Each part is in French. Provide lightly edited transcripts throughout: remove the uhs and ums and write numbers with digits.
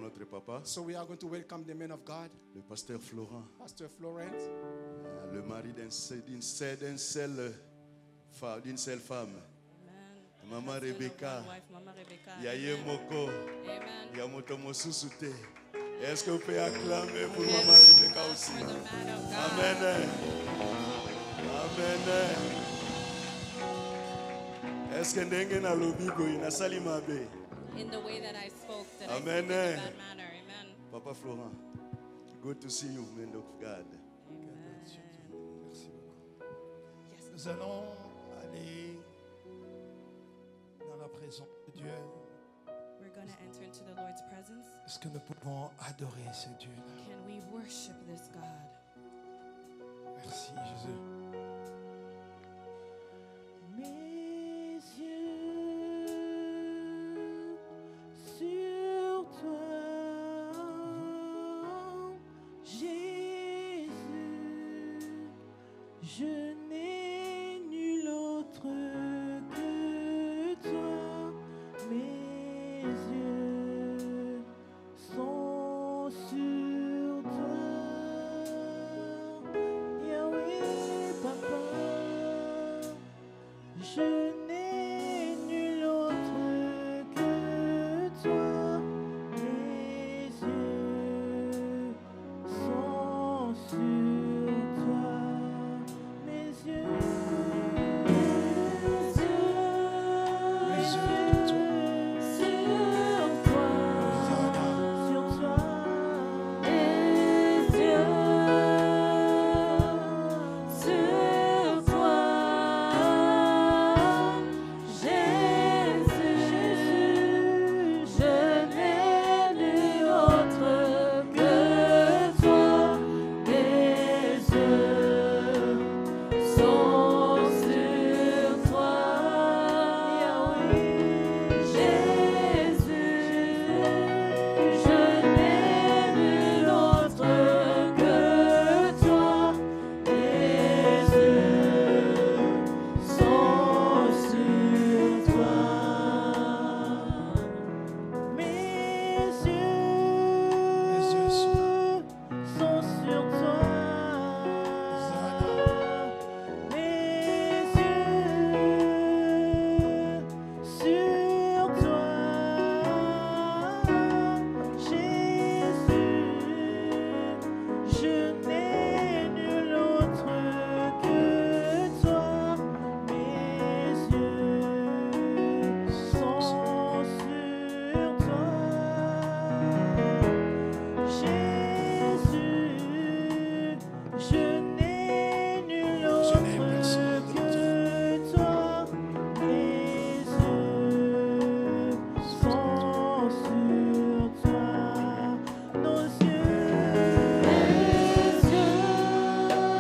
notre papa, So we are going to welcome the man of God, le pasteur Florent, Pastor Florent, le mari d'une seule femme. Maman Rebecca, Yaye Moko, Yamoto Mosusute. Est-ce que vous pouvez acclamer pour Maman Rebecca aussi? Amen. Amen. Est-ce que ndenge na lobigo inasali mabe? In the way that I spoke, that Amen. I spoke in a bad manner. Amen. Papa Florent, good to see you, man of God. Merci beaucoup. Nous allons aller dans la présence de Dieu. We're going to enter into the Lord's presence. Est-ce que nous pouvons adorer ce Dieu-là? Can we worship this God? Merci Jésus. Mes yeux sur toi, Jésus, je n'ai nul autre que toi. Mes yeux sont sur toi, Yahweh Papa. Je n'ai nul autre que toi. Mes yeux sont sur toi. Mes yeux sur toi. Sur toi. Mes yeux sur toi. Jésus, je n'ai nul autre que toi. Mes yeux sont sur toi, Yahweh. Jésus, je n'ai nul autre que toi. Mes yeux sont sur toi. Mes yeux sont sur toi. Mes yeux sur toi. Jésus, je n'ai nul autre que toi. Mes yeux sont sur toi. Jésus, je n'ai nul autre que toi. Mes yeux sont sur toi. Nos yeux,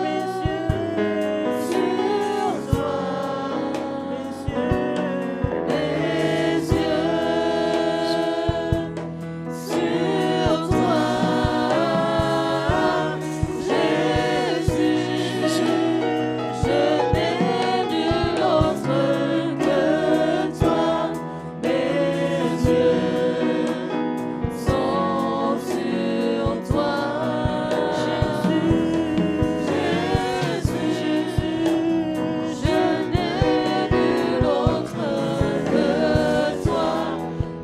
mes yeux sur toi. Mes yeux sur toi. Jésus, je n'ai nul autre que toi. Mes yeux sont sur toi. Jésus, je n'ai nul autre que toi.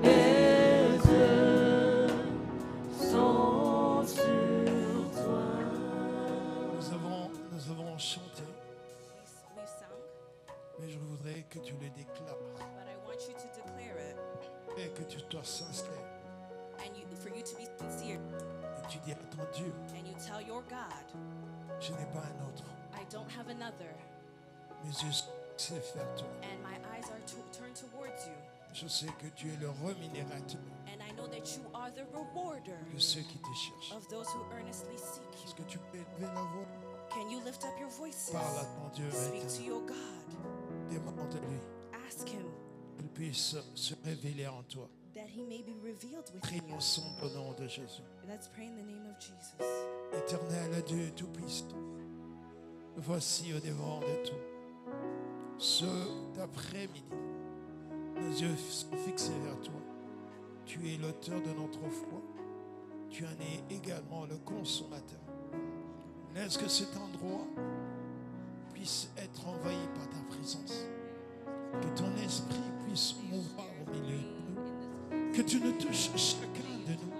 Mes yeux sont sur toi. Nous avons chanté, We sung, mais je voudrais que tu le déclares but I want you to declare it et que tu sois sincère. and for you to be sincere. Et tu dis à ton Dieu, And you tell your God, je n'ai pas un autre. I don't have another. Mes yeux sont fixés vers toi. And my eyes are turned towards you. Je sais que tu es le remunérateur And I know that you are the rewarder de ceux qui te cherchent. of those who earnestly seek Est-ce you. que tu peux élever la voix? Can you lift up your voices? Parle à ton Dieu Speak to maintenant. your God. Demande-lui Ask him qu'il puisse se révéler en toi. that he may be revealed within Prions you. ensemble au nom de Jésus. Let's pray in the name of Jesus. Éternel Dieu Tout-Puissant, voici au-devant de tout. Ce d'après-midi, nos yeux sont fixés vers toi. Tu es l'auteur de notre foi. tu en es également le consommateur. Laisse que cet endroit puisse être envahi par ta présence. Que ton esprit puisse mouvoir au milieu de nous. Que tu nous touches chacun de nous.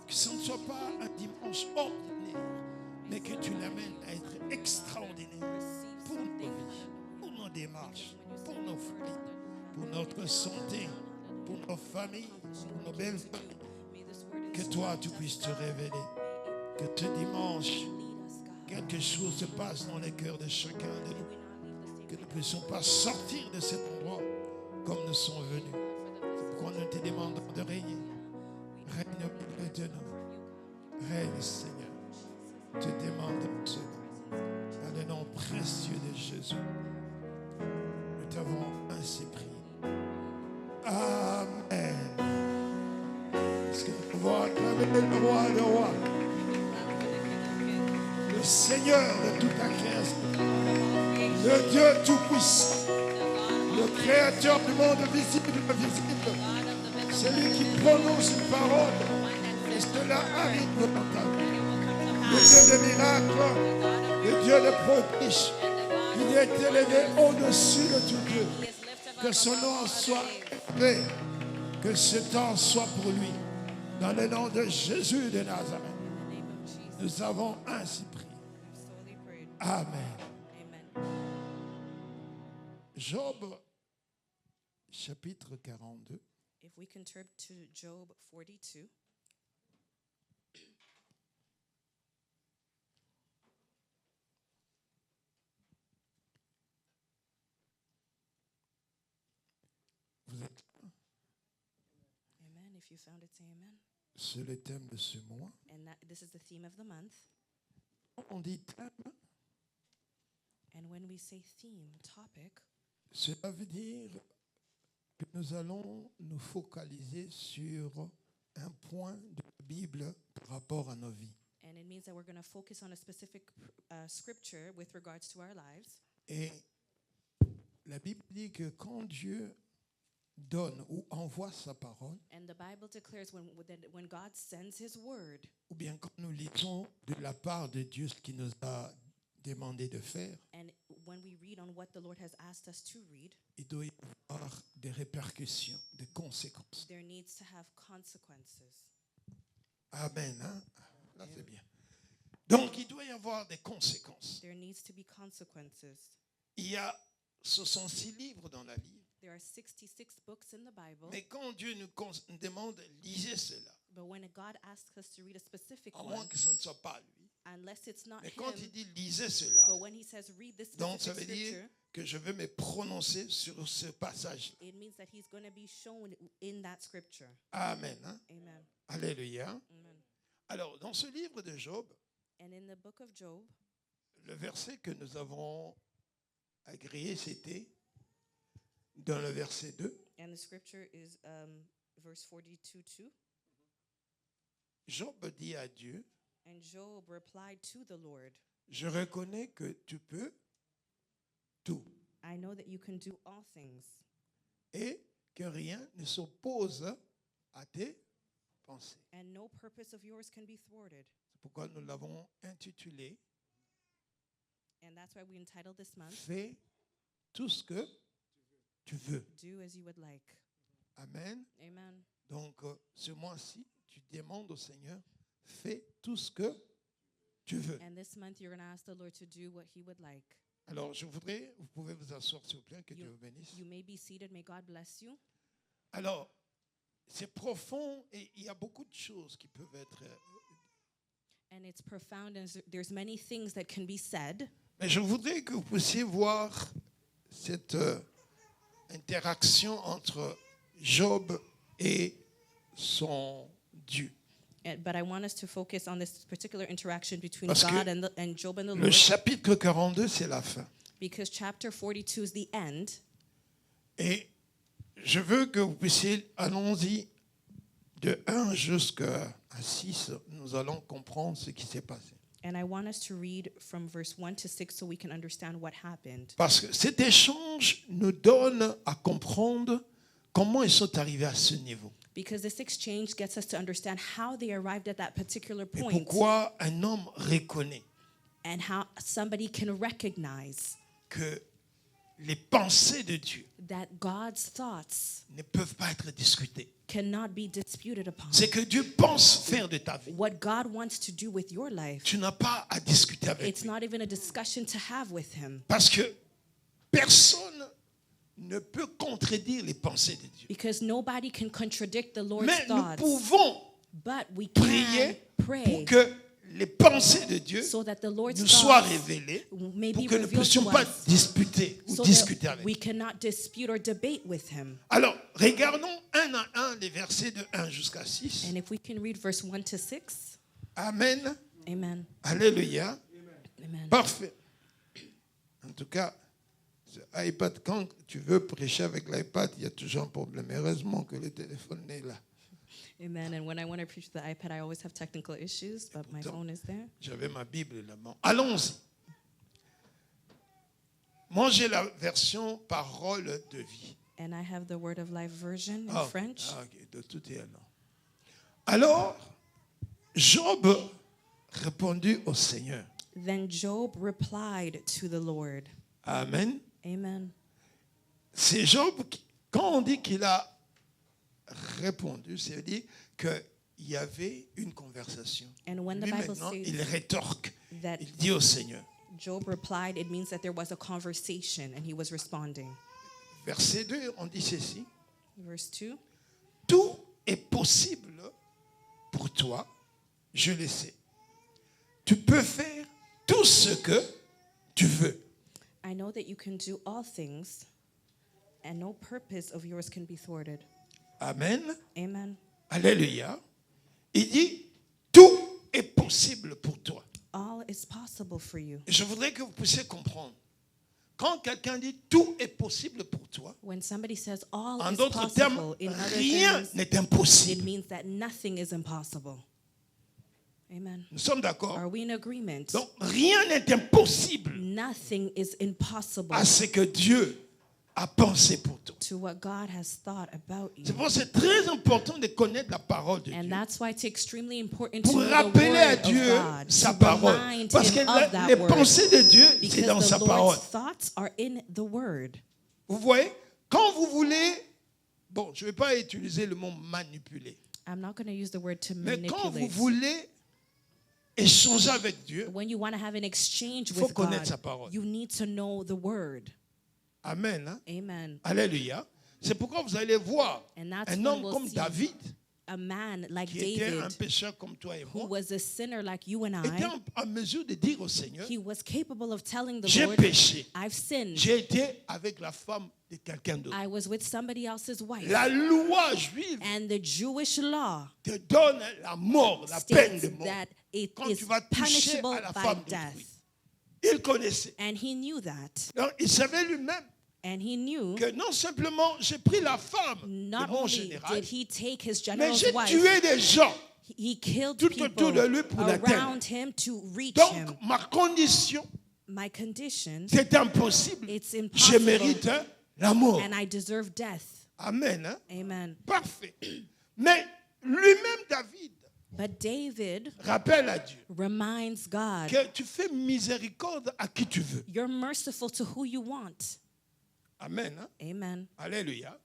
Que ce ne soit pas un dimanche ordinaire, mais que tu l'amènes à être extraordinaire pour nos vies, pour nos démarches, pour nos familles, pour notre santé, pour nos familles, pour nos belles familles. Que toi, tu puisses te révéler. Que ce dimanche, quelque chose se passe dans les cœurs de chacun de nous. Que nous ne puissions pas sortir de cet endroit comme nous sommes venus. C'est pourquoi nous te demandons de régner. Règne auprès de nous. Règne, Seigneur. Te demandons cela. Dans le nom précieux de Jésus. Nous t'avons ainsi prié. Amen. Est-ce que nous pouvons acclamer le roi de rois, le Seigneur de toute la création, le Dieu tout-puissant, le Créateur du monde visible et invisible, celui qui prononce une parole et cela arrive devant ta vie. Le Dieu de miracles, le Dieu de prodiges, il est élevé au-dessus de tout Dieu. Que son nom soit élevé, que ce temps soit pour lui. Dans le nom de Jésus de Nazareth, nous avons ainsi prié. Amen. Job, chapitre 42. If we can turn to Job 42. Vous êtes Amen. If you found it, say amen. sur le thème de ce mois. And this is the theme of the month. On dit thème, And when we say theme, topic, cela veut dire que nous allons nous focaliser sur un point de la Bible par rapport à nos vies. and it means that we're going to focus on a specific scripture with regards to our lives. Et la Bible dit que quand Dieu donne ou envoie sa parole, And the Bible declares when God sends his word, ou bien quand nous lisons de la part de Dieu ce qu'il nous a demandé de faire, and when we read on what the Lord has asked us to read, il doit y avoir des répercussions, des conséquences. there needs to have consequences. Amen. Hein? Là, c'est bien. Donc, il doit y avoir des conséquences. There needs to be consequences. Il y a 66 livres dans la Bible. There are 66 books in the Bible, Mais quand Dieu nous demande, lisez cela, but when God asks us to read a specific à moins one, que ce ne soit pas lui. unless it's not Mais quand il him, dit lisez cela, but when he says read this donc ça specific veut dire scripture, que je veux me prononcer sur ce passage. it means that he's going to be shown in that scripture. Amen. Hein? Amen. Alléluia. Amen. Alors, dans ce livre de Job, And in the book of Job, le verset que nous avons agréé, c'était dans le verset 2. and the scripture is verse 42:2. Job dit à Dieu, And Job replied to the Lord, je reconnais que tu peux tout I know that you can do all things, et que rien ne s'oppose à tes pensées. and no purpose of yours can be thwarted. C'est pourquoi nous l'avons intitulé And that's why we entitled this month, Fais tout ce que tu veux. Do as you would like. Amen. Amen. Donc, ce mois-ci, tu demandes au Seigneur, fais tout ce que tu veux. And this month you're going to ask the Lord to do what he would like. Alors, je voudrais, vous pouvez vous asseoir s'il vous plaît, que Dieu vous bénisse. You may be seated. May God bless you. Alors, c'est profond et il y a beaucoup de choses qui peuvent être... And it's profound, and there's many things that can be said. Mais je voudrais que vous puissiez voir cette interaction entre Job et son Dieu. But I want us to focus on this particular interaction between Parce que God and Job and the Le Lord, chapitre 42, c'est la fin. because chapter 42 is the end. Et je veux que vous puissiez, allons-y, de 1 jusqu'à 6, nous allons comprendre ce qui s'est passé. And I want us to read from verse 1 to 6 so we can understand what happened. Parce que cet échange nous donne à comprendre comment ils sont arrivés à ce niveau. Because this exchange gets us to understand how they arrived at that particular Et point pourquoi un homme reconnaît and how somebody can recognize que les pensées de Dieu that God's thoughts ne peuvent pas être discutées. cannot be disputed upon. C'est que Dieu pense faire de ta vie. What God wants to do with your life, Tu n'as pas à discuter avec it's lui. not even a discussion to have with him. Parce que personne ne peut contredire les pensées de Dieu. Because nobody can contradict the Lord's Mais nous thoughts. pouvons But we prier can pour pray que les pensées de Dieu so that the Lord's nous soient thoughts révélées, may pour be que nous ne revealed puissions to pas us, disputer ou so discuter that avec we lui. cannot dispute or debate with him. Alors, regardons un à un les versets de 1 jusqu'à 6. And if we can read verse 1 to 6. Amen. Amen. Alléluia. Amen. Parfait. En tout cas, ce iPad, quand tu veux prêcher avec l'iPad, il y a toujours un problème. Heureusement que le téléphone est là. Amen. And when I want to preach the iPad, I always have technical issues, but my phone is there. J'avais ma Bible là-bas. Allons-y. Moi, j'ai la version parole de vie. And I have the Word of Life version in Ah, French. ah, ok, de tout est là. Alors, Job répondit au Seigneur. Then Job replied to the Lord. Amen. Amen. C'est Job, quand on dit qu'il a répondu, c'est-à-dire qu'il y avait une conversation. And when the Lui Bible maintenant, says il rétorque. that Il dit au Seigneur, Job replied, it means that there was a conversation and he was responding. verset 2, on dit ceci. Verse 2. Tout est possible pour toi, je le sais. Tu peux faire tout ce que tu veux. I know that you can do all things, and no purpose of yours can be thwarted. Amen. Amen. Alléluia. Il dit, tout est possible pour toi. All is possible for you. Et je voudrais que vous puissiez comprendre. Quand quelqu'un dit tout est possible pour toi, When somebody says all en is d'autres termes, possible, in other rien terms, n'est it impossible. means that nothing is impossible. Amen. Nous sommes d'accord? Are we in agreement? Donc, rien n'est impossible Nothing is impossible à ce que Dieu a pensé pour toi. to what God has thought about you. C'est pour ça que c'est très important de connaître la parole de And Dieu. that's why it's extremely important Pour to know the rappeler à word of Dieu God, sa to parole. remind Parce que him of that les word. pensées de Dieu, c'est Because dans sa the parole. Lord's thoughts are in the word. Vous voyez, quand vous voulez, bon, je ne vais pas utiliser le mot manipuler, I'm not going to use the word to mais quand vous manipulate. voulez échanger avec Dieu, When you want to have an exchange faut with connaître God, sa parole. you need to know the word. Amen. Hein? Amen. Alléluia. C'est pourquoi vous allez voir And that's un when homme we'll comme see David, A man like qui était un David, pécheur comme toi et who moi, was a sinner like you and était I, en mesure de dire au Seigneur, he was capable of telling the j'ai Lord, péché. I've sinned. J'ai été avec la femme de quelqu'un d'autre. I was with somebody else's wife. La loi juive And the Jewish law te donne la mort, la peine states de mort. that it Quand is tu vas toucher punishable à la by femme d'autrui. death. Il connaissait. And he knew that. Donc, il savait lui-même And he knew que non simplement j'ai pris la femme de not mon only général, did he take his mais general's j'ai wife, tué des gens. he killed tout people autour de lui pour l'atteindre. around him to reach Donc, him. ma condition, My condition, c'est impossible. it's Je impossible, mérite la mort. and I deserve death. Amen. Hein? Amen. Parfait. Mais lui-même, David, But David rappelle à Dieu reminds God, que tu fais miséricorde à qui tu veux. you're merciful to who you want. Amen. Hein? Amen. Alléluia.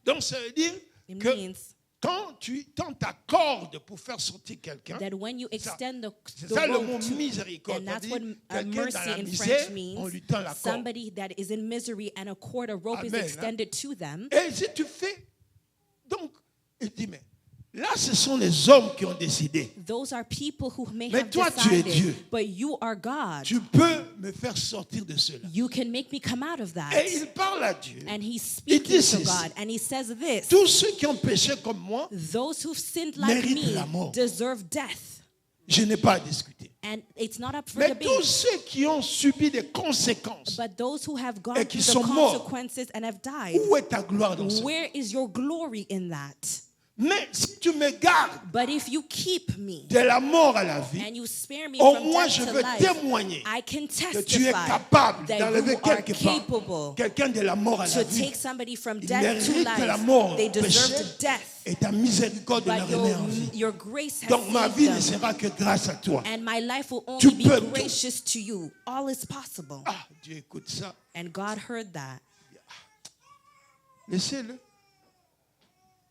Donc, ça veut dire It que means quand tu t'accordes pour faire sortir quelqu'un, that when you ça- extend c'est the ça le mot rope to, miséricorde. and that's C'est-à-dire, what quelqu'un dans mercy la in misère, French means, on lui tend la corde. somebody that is in misery and a cord, a rope is Amen, hein. extended to them. Et si tu fais, donc, il dit, mais là, ce sont les hommes qui ont décidé. Those are people who may Mais have toi, tu es decided, Dieu. but you are God. Tu peux me faire sortir de cela. You can make me come out of that. Et il parle à Dieu. And he's Il dit speaking to ceci. God, and he says this: Tous ceux qui ont péché comme moi, those who've sinned like méritent me la mort. deserve death. je n'ai pas à discuter. And it's not up for Mais tous debate. ceux qui ont subi des conséquences, But those who have gone et qui through the sont morts, consequences and have died, où est ta gloire dans ce monde? where is your glory in that? Mais si tu me gardes But if you keep me de la mort à la vie, and you spare me au from moins death je to veux life, témoigner I can que tu es testify capable that d'enlever you are quelque part capable quelqu'un de la mort à la to vie. take somebody from Il death to mérite la life. mort, They péché, deserve death, et ta miséricorde de la but remet en vie. your grace has Donc ma saved vie ne them. sera que grâce à toi. And my life will Tu only be peux tout. gracious to you. All is possible. Ah, Dieu écoute ça. And God heard that. Laissez-le.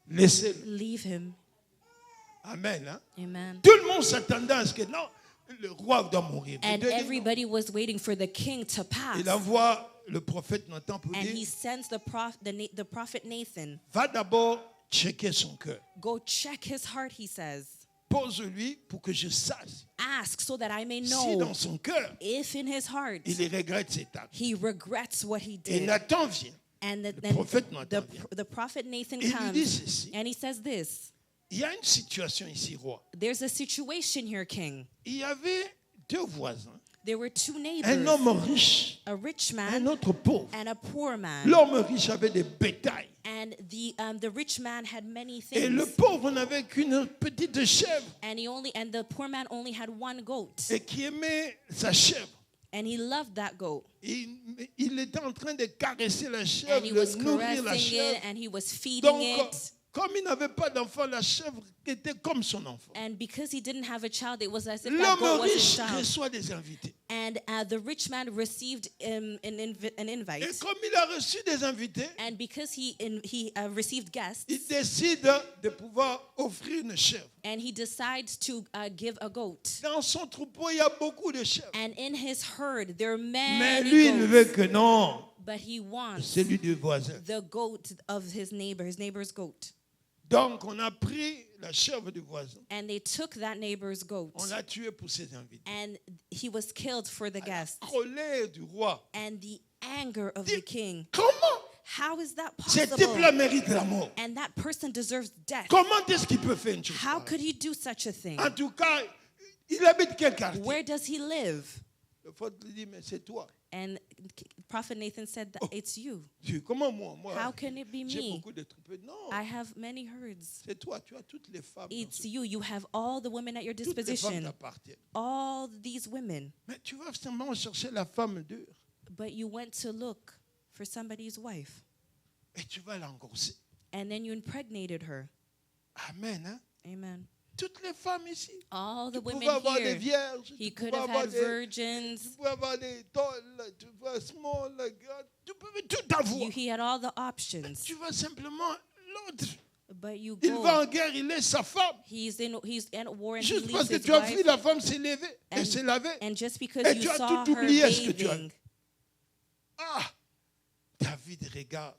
Laissez-le. Leave him. Amen. Hein? Amen. Tout le monde s'attendait à ce que non, le roi doit mourir. Mais And Dieu dit non. everybody was waiting for the king to pass. Il envoie le prophète Nathan pour And he dire, sends the prophet Nathan. va d'abord checker son cœur. Go check his heart, he says. Pose-lui pour que je sache Ask so that I may si know dans son cœur, if in his heart il regrette cet acte. he regrets what he Et did. Nathan vient. And Le then prophète Nathan vient. the prophet Nathan Il lui dit comes ceci. and he says this. Il y a une situation ici, roi. There's a situation here, king. Il y avait deux voisins. There were two Un neighbors, homme riche, a rich un man autre pauvre. and a poor man. L'homme riche avait des bétails. And the rich man had many Et le things. pauvre n'avait qu'une petite chèvre. And the poor man only had one goat. Et qui aimait sa chèvre. And he loved that goat. Il était en train de caresser la And chèvre, he de was nourrir la caressing chèvre. it and he was feeding Donc, it. comme il n'avait pas d'enfant, la chèvre était comme son enfant. And because he didn't have a child, it was as if that goat L'homme was his riche child. reçoit des invités. And the rich man received an invite. Et comme il a reçu des invités, And because he received guests, il décide de pouvoir offrir une chèvre. and he decides to give a goat. Dans son troupeau, il y a beaucoup de chèvres. And in his herd, there are Mais many lui, il goats. veut que non, But he wants celui du voisin. the goat of his neighbor's goat. Donc, on a pris la chèvre du voisin. And they took that neighbor's goat. On l'a tué pour ses invités. And he was killed for the guests. La colère du roi. And the anger of the king. Comment How is that ce type-là possible? mérite la mort? And that person deserves death. Comment est-ce qu'il peut faire une chose How pareille? could he do such a thing? En tout cas, il habite quel quartier? Where does he live? Le prophète lui dit, mais c'est toi. And Prophet Nathan said that it's you. Dieu, comment moi How can it be j'ai me? beaucoup de troupeaux. Non, I have many herds. c'est toi. Tu as toutes les femmes. dans It's ce- you. You have all the women at your Toutes les femmes disposition. t'appartiennent. All these women. Mais tu vas simplement chercher la femme dure But you went to look for somebody's wife. et tu vas l'engorger. And then you impregnated her. Amen. Hein? Amen. Toutes les femmes ici. All the Tu pouvais women avoir des here. vierges. He Tu could pouvais have avoir had des... Tu virgins. pouvais avoir des tolls. Tu pouvais small. Tu pouvais tout avoir. He had all the options. Tu vas simplement l'autre. But you Il va go. en guerre, il laisse sa femme. He's at war and he Juste parce leaves que his tu as vu wife. la femme s'est levée et And- s'est lavée. And just because Et you tu as saw tout her oublié ce que tu as bathing, Ah, David regarde.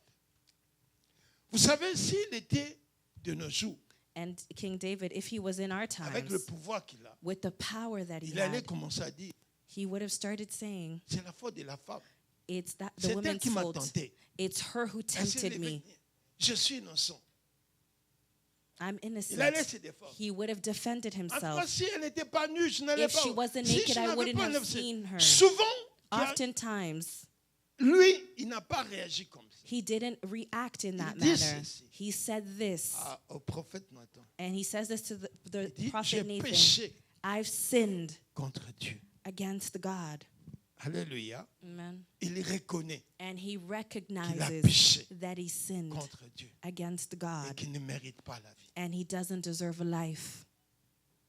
Vous savez, s'il était de nos jours, and King David, if he was in our avec le times, pouvoir qu'il a, with the power that he il allait had, commencer à dire, he would have started saying, c'est la faute de la femme. it's the C'est elle woman's qui m'a fault. tenté. It's her who Elle s'est tempted levée. me. Je suis innocent. I'm Il allait innocent. se défendre. He would have defended En tout cas, himself. si elle n'était pas nue, je n'allais If pas. she wasn't Si naked, je I n'avais wouldn't pas have neuf- seen her. Souvent, Oftentimes, lui, il n'a pas réagi comme ça. he didn't react in that Il dit manner. ceci. He said this, Au prophète Nathan. and he says this to the Il dit, j'ai prophet Nathan. péché I've sinned contre Dieu. against God. Alléluia. Amen. Il reconnaît And he qu'il a recognizes péché that he sinned contre Dieu against et God qu'il ne mérite pas la vie. and he doesn't deserve a life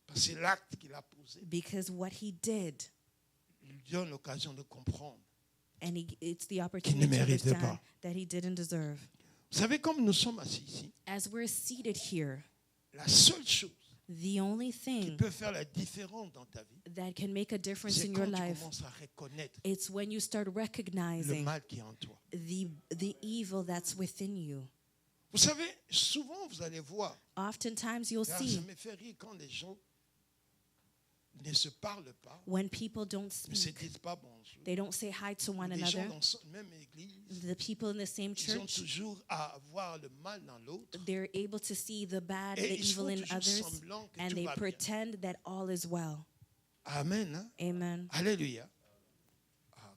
Parce que l'acte qu'il a posé because what he did, lui donne l'occasion de comprendre. and it's the opportunity to méritait understand pas. that he didn't deserve. Vous savez, comme nous sommes assis ici, As we're seated here, la seule chose the only qui thing peut faire la différence dans ta vie, that can make a difference c'est in quand your tu life, commences à reconnaître it's when you start le recognizing mal qui est en toi. the evil that's within you. Vous savez, souvent vous allez voir, Oftentimes you'll ça see me fait rire quand les gens ne se parlent pas, when people don't ne se speak, disent pas bonjour. they don't say hi to one Les gens another. dans la même église, The people in the same ils ont church, toujours à voir le mal dans l'autre. they're able to see the bad, Et the ils font evil in toujours others, semblant que and tout they va bien. pretend that all is well. Amen. Hein? Amen. Alléluia.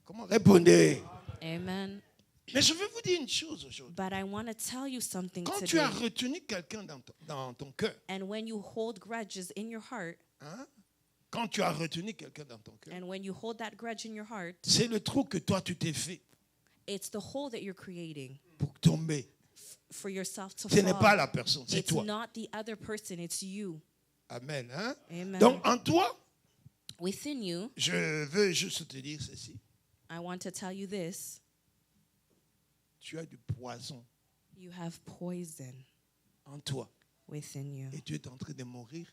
Comment répondez? Amen. Mais je veux vous dire une chose aujourd'hui. But I want to tell you something Quand tu today. as retenu quelqu'un dans ton cœur, And when you hold grudges in your heart, hein, quand tu as retenu quelqu'un dans ton cœur, and when you hold that grudge in your heart, c'est le trou que toi tu t'es fait it's the hole that you're creating pour tomber. for yourself to Ce n'est pas fall. la personne, c'est It's toi. not the other person, it's you. Amen. Hein? Amen. Donc en toi, Within you, je veux juste te dire ceci. I want to tell you this. Tu as du poison You have poison en toi. within you. Et tu es en train de mourir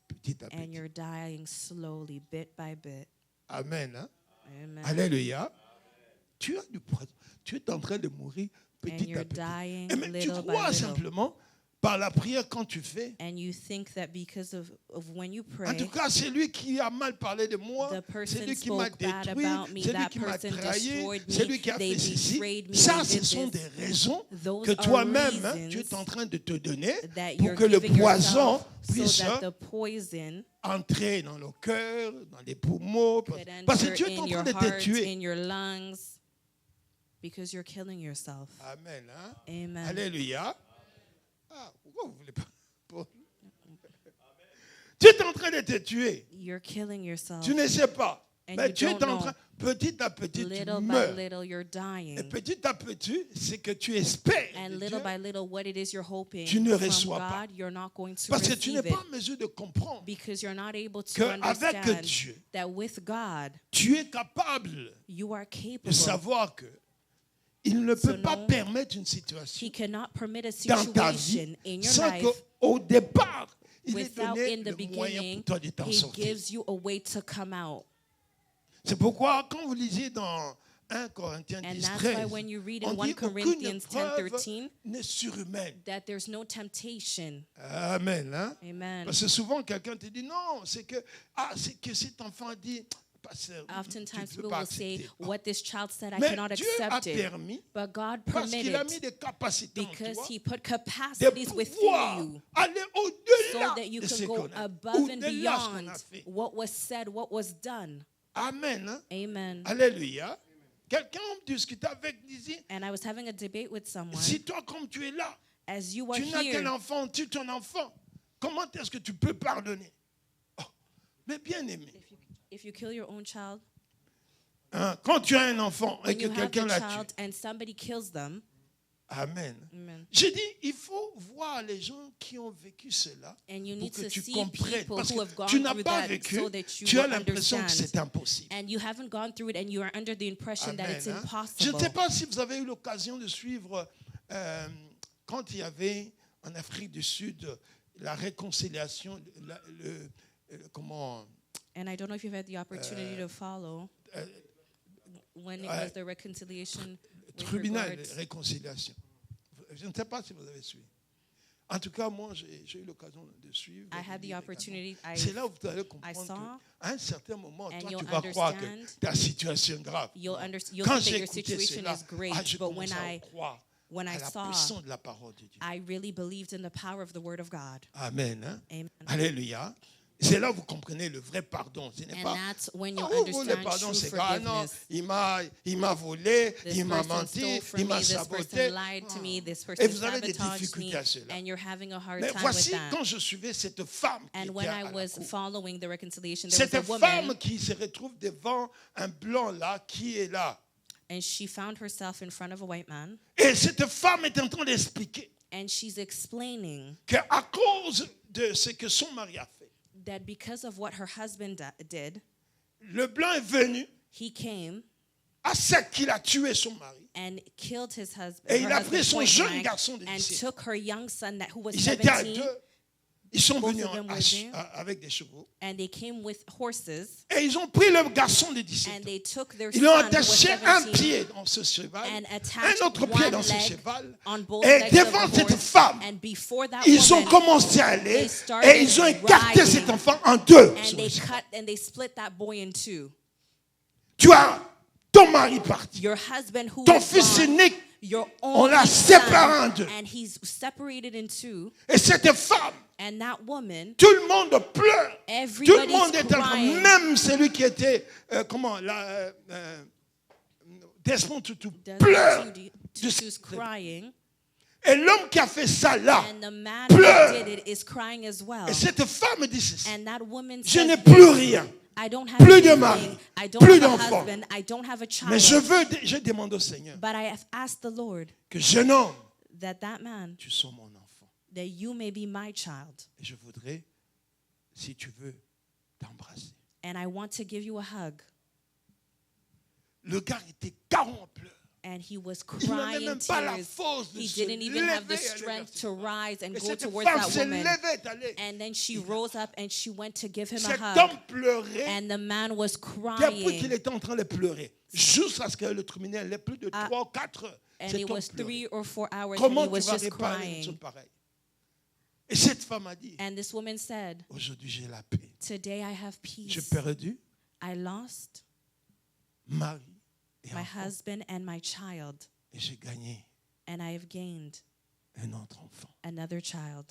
petit à And petit. you're dying slowly, bit by bit. Amen. Hein? Amen. Alléluia. Tu as du poison. Tu es en train de mourir And petit you're à petit. dying Et mais tu little by crois little. simplement, par la prière quand tu fais, And you think that because of when you en pray, tout cas, c'est lui qui a mal parlé de moi, the c'est person lui qui m'a spoke bad détruit, about me, c'est lui that qui m'a person trahi, destroyed c'est me, lui qui a they fait ceci. betrayed me, Ça, they ce sont did des this. raisons Those que are toi-même, hein, reasons tu es en train de te donner that pour you're que le giving poison yourself so puisse that the poison entrer dans le cœur, dans les poumons, could parce que enter tu es en in train your de te heart, tuer. in your lungs, because you're killing yourself. Amen. Hein? Amen. Alléluia. Ah, pourquoi vous voulez pas? Tu es en train de te tuer. You're killing yourself. Tu ne sais pas. And Mais you tu es don't en know. train, petit à petit, tu Little by meurs. little, you're Et dying. petit à petit, c'est que tu espères And de little Dieu, by little, what it is you're hoping tu ne from reçois pas. God, you're not going to parce que tu n'es receive pas it. en mesure de comprendre Because you're not able to qu'avec understand Dieu, that with God, tu es capable you are de capable. savoir que il ne So peut pas no, permettre une situation He cannot permit a dans ta situation vie in your sans life qu'au départ, il ait without donné in the le moyen beginning, pour toi de t'en He sortir. gives you a way to come out. C'est pourquoi quand vous lisez dans 1 Corinthiens And 10, that's 13, why when you read in on 1 dit aucune Corinthians preuve 10:13, n'est surhumaine. that there's no temptation. Amen. Hein? Amen. Parce que souvent quelqu'un te dit non, c'est que cet enfant dit, pasteur, tu Oftentimes ne peux people pas will say, accepter. what this child said, I Mais cannot Dieu accept a it. permis, But God parce qu'il a mis permitted des capacités en because toi, He put de capacities within pouvoir you aller so au-delà that you de can ce go qu'on a, above and au-delà de ce qu'on beyond a fait. what was said, what was done. Amen. Hein? Amen. Alléluia. Quelqu'un discutait avec disait, And I was having a debate with someone. si toi comme tu es là, As you are tu n'as qu'un here, enfant, tu es ton enfant, comment est-ce que tu peux pardonner? Oh, mais bien aimé, if you kill your own child, hein, quand tu as un enfant et when que you have quelqu'un the l'a child tué, and somebody kills them, amen. amen. J'ai dit, il faut voir les gens qui ont vécu cela And you pour need que to tu see comprennes. people Parce who have que gone tu n'as through pas that vécu, so that you tu as will l'impression que understand. c'est impossible. And you haven't gone through it and you are under the impression that Amen, it's hein. Je impossible. ne sais pas si vous avez eu l'occasion de suivre quand il y avait en Afrique du Sud la réconciliation, comment And I don't know if you've had the opportunity to follow when it was the reconciliation with tribunal de regards. réconciliation. Je ne sais pas si vous avez suivi. En tout cas, moi, j'ai eu l'occasion de suivre. I had the opportunity. C'est là où vous allez comprendre saw, qu'à un certain moment, and toi, you'll tu vas croire que understand- ta situation est grave. You'll Quand think that j'ai your écouté situation cela, is great, je but when commençais à I croire à la saw, puissance de la parole de Dieu. I really believed in the power of the Word of God. Amen. Hein? Amen. Alléluia. C'est là où vous comprenez le vrai pardon. Ce n'est And pas. that's when you le understand pardon, true c'est ah non, forgiveness. il m'a volé, This il m'a person menti, stole from il me, m'a this saboté. person lied to me, this Et person vous avez des sabotaged me, difficultés à cela. and you're having a hard Mais time with voici that. quand je suivais cette femme qui And était when I à la was cour. following the reconciliation, there was Cette a femme woman, qui se retrouve devant un blanc là, qui est là. and she found herself in front of a white man, Et cette femme est en train d'expliquer and she's explaining qu'à cause de ce que son mari a fait, that because of what her husband did, le blanc est venu he came à ce qu'il a tué son mari. and killed his husband, Et her il a pris husband son point jeune blank, garçon de and 17. took her young son that who was Ils étaient à 17, deux. Ils sont Both venus of them were there. avec des chevaux. and they came with horses, Et ils ont pris le garçon de 17 and ans. they took their Ils ont son who was attaché un 17 pied dans ce cheval, and un attached autre pied one dans ce leg cheval. on both Et legs devant of the cette horse, femme, and before that ils ont woman, commencé à aller they started et ils ont écarté riding, cet enfant en deux. and they cut and they split that boy in two. Tu as ton mari parti, Your husband who ton is fils gone, unique, your on only l'a séparé en son, deux. and he's separated in two, Et cette femme, and that woman, tout le monde pleure. Tout le everybody's monde est en train, crying. même celui qui était, Desmond Tutu Desmond pleure. Tutu's crying, Et l'homme qui a fait ça là, and the man pleure. who did it is crying as well. Et cette femme dit ceci. And that woman Je says n'ai this, plus rien. I don't have Plus de anything. mari, I don't plus have a d'enfant. husband. I don't have a Mais child. je demande au Seigneur But I have asked the Lord que jeune homme, that man, tu sois mon enfant. that you may be my child. Et je voudrais, si tu veux, t'embrasser. And I want to give you a hug. Le gars était carré en pleurs. And he was Il n'avait crying même pas la tears. force de He se didn't even have the lever et aller strength vers to ses rise and Et go cette towards femme that se woman. levait, est allée. And then she rose up and she went to give him a Cet hug. homme pleurait. And the man was Depuis qu'il crying. était en train de pleurer, jusqu'à ce que le tribunal ait plus de 3 ou 4 heures. And Cet it homme was pleurait. 3 or 4 hours and Comment he tu was vas just réparer une chose crying. pareille? Et cette femme a dit, And this woman said, aujourd'hui j'ai la paix. today I have J'ai peace. perdu I lost mari et my enfant. husband and my child. Et j'ai gagné And I have gained un autre enfant. another child.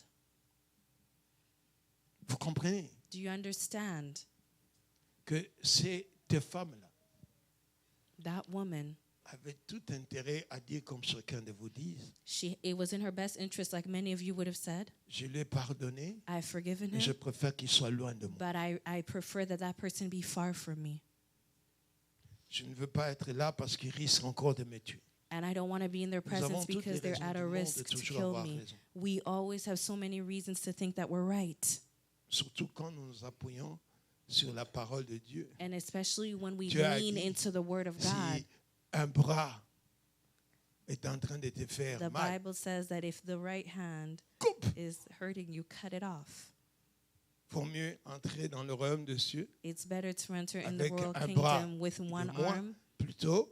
Vous comprenez Do you understand? que ces deux femmes-là That woman, avaient tout intérêt à dire comme chacun de vous dit, it was in her best interest, like many of you would have said. je l'ai pardonné, I've forgiven mais je him, préfère qu'il soit loin de moi. but I prefer that person be far from me. Je ne veux pas être là parce qu'il risque encore de me tuer. And I don't want to be in their Nous avons presence toutes because les they're raisons at du a monde de risk to toujours kill avoir me. raison. We always have so many reasons to think that we're right. Surtout quand nous nous appuyons sur la parole de Dieu. And especially when we Dieu a lean dit, into the word of God. Si un bras est en train de te faire The mal, Bible says that if the right hand coupe. is hurting you, cut it off. Vaut mieux entrer dans le royaume des cieux It's better to enter in the avec royal un bras kingdom with de one moins arm. plutôt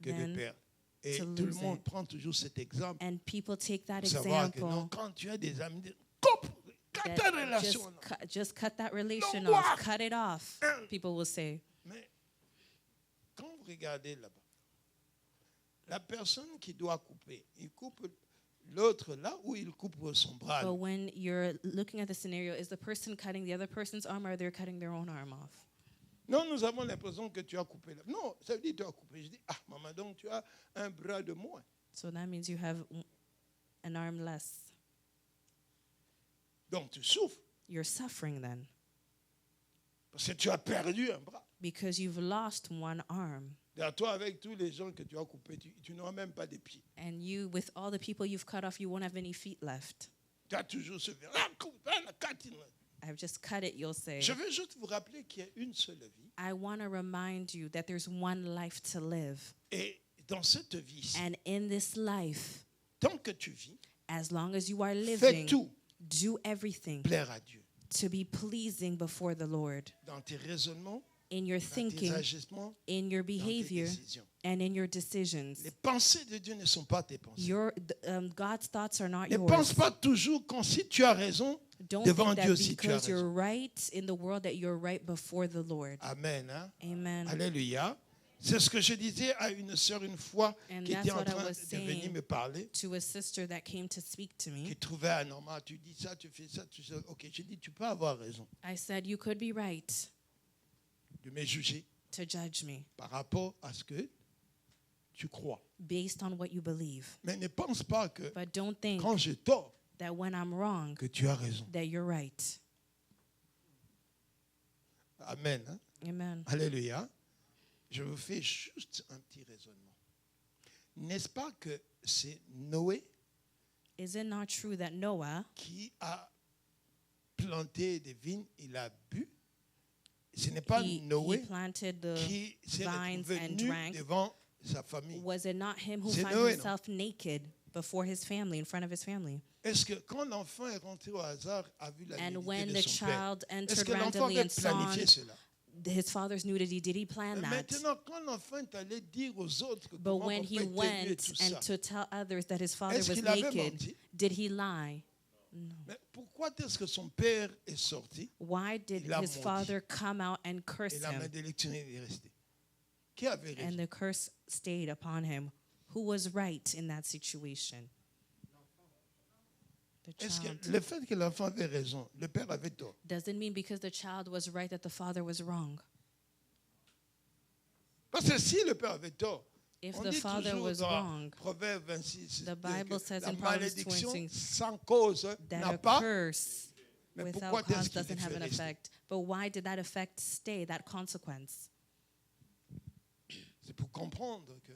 que de than perdre. Et to tout le lose monde it. prend toujours cet exemple And people take that pour savoir que non, example. quand tu as des amis, coupe, cut ta That relation. là. just cut that relation Non, off. moi. Cut it off. People will say. Mais quand vous regardez là-bas, la personne qui doit couper, il coupe l'autre là ou il coupe son bras. But when you're looking at the scenario, is the person cutting the other person's arm or they're cutting their own arm off? Non, nous avons l'impression que tu as coupé là. Non, ça veut dire que tu as coupé. Je dis, ah, maman, donc tu as un bras de moins. So that means you have an arm less. Donc tu souffres You're suffering then parce que tu as perdu un bras. because you've lost one arm. Et toi, avec tous les gens que tu as coupés, tu n'auras même pas de pieds. And you, with all the people you've cut off, you won't have any feet left. Tu as toujours ce verre. Ah, coupe, ah, la catine. I've just cut it, you'll say. Je veux juste vous rappeler qu'il y a une seule vie. I want to remind you that there's one life to live. Et dans cette vie, And in this life, tant que tu vis, as long as you are fais living, tout do everything plaire à Dieu. to be pleasing before the Lord. Dans tes raisonnements, In your dans tes thinking, agissements, in your dans tes behavior, décisions. and in your decisions. Les pensées de Dieu ne sont pas tes pensées. God's thoughts are not Ne pense yours. pas toujours quand si tu as raison, Don't devant think Dieu that si tu as because you're raison. right in the world that you're right before the Lord. Amen. Hein? Amen. Alléluia. C'est ce que je disais à une sœur une fois And qui that's était en what I train was de venir saying me parler, to a sister that came to speak to me. qui trouvait anormal. Tu dis ça, tu fais ça, tu sais. Ok, j'ai dit, tu peux avoir raison I said, you could be right de me juger to judge me par rapport à ce que tu crois. based on what you believe. Mais ne pense pas que But don't think quand j'ai tort, that when I'm wrong, que tu as raison. that you're right. Amen. Hein? Amen. Alléluia. Je vous fais juste un petit raisonnement. N'est-ce pas que c'est Noé Is it not true that Noah, qui a planté des vignes, il a bu? Ce n'est pas he Noé planted the qui s'est vines retrouvé and nu drank? devant sa famille. Was it not him who C'est found Noé, non? himself naked before his family, in front of his family? Est-ce que quand l'enfant est rentré au hasard, a vu la And nudité when de the son père, child est-ce entered que l'enfant randomly avait and saw planifié cela? his father's nudity, did he plan that? Maintenant, quand l'enfant est allé dire aux autres que But comment when mon he père était nu et went tout and ça, to tell others that his father est-ce was qu'il avait naked, menti? did he lie? Mais pourquoi est-ce que son père est sorti Why did Il a his menti. father come out and curse et la him? malédiction est restée? Qui avait raison? And the curse stayed upon him. Who was right in that situation? The Est-ce que child. le fait que l'enfant avait raison, le père avait tort? Doesn't mean because the child was right that the father was wrong. Parce que si le père avait tort, If On the dit father toujours was dans wrong, Proverbe 26 the que Bible says la in Proverbs malédiction 26 sans cause that n'a a pas. curse Mais without pourquoi cause est-ce qu'il doesn't est have fait an rester? effect. But why did that effect stay, that consequence? C'est pour comprendre que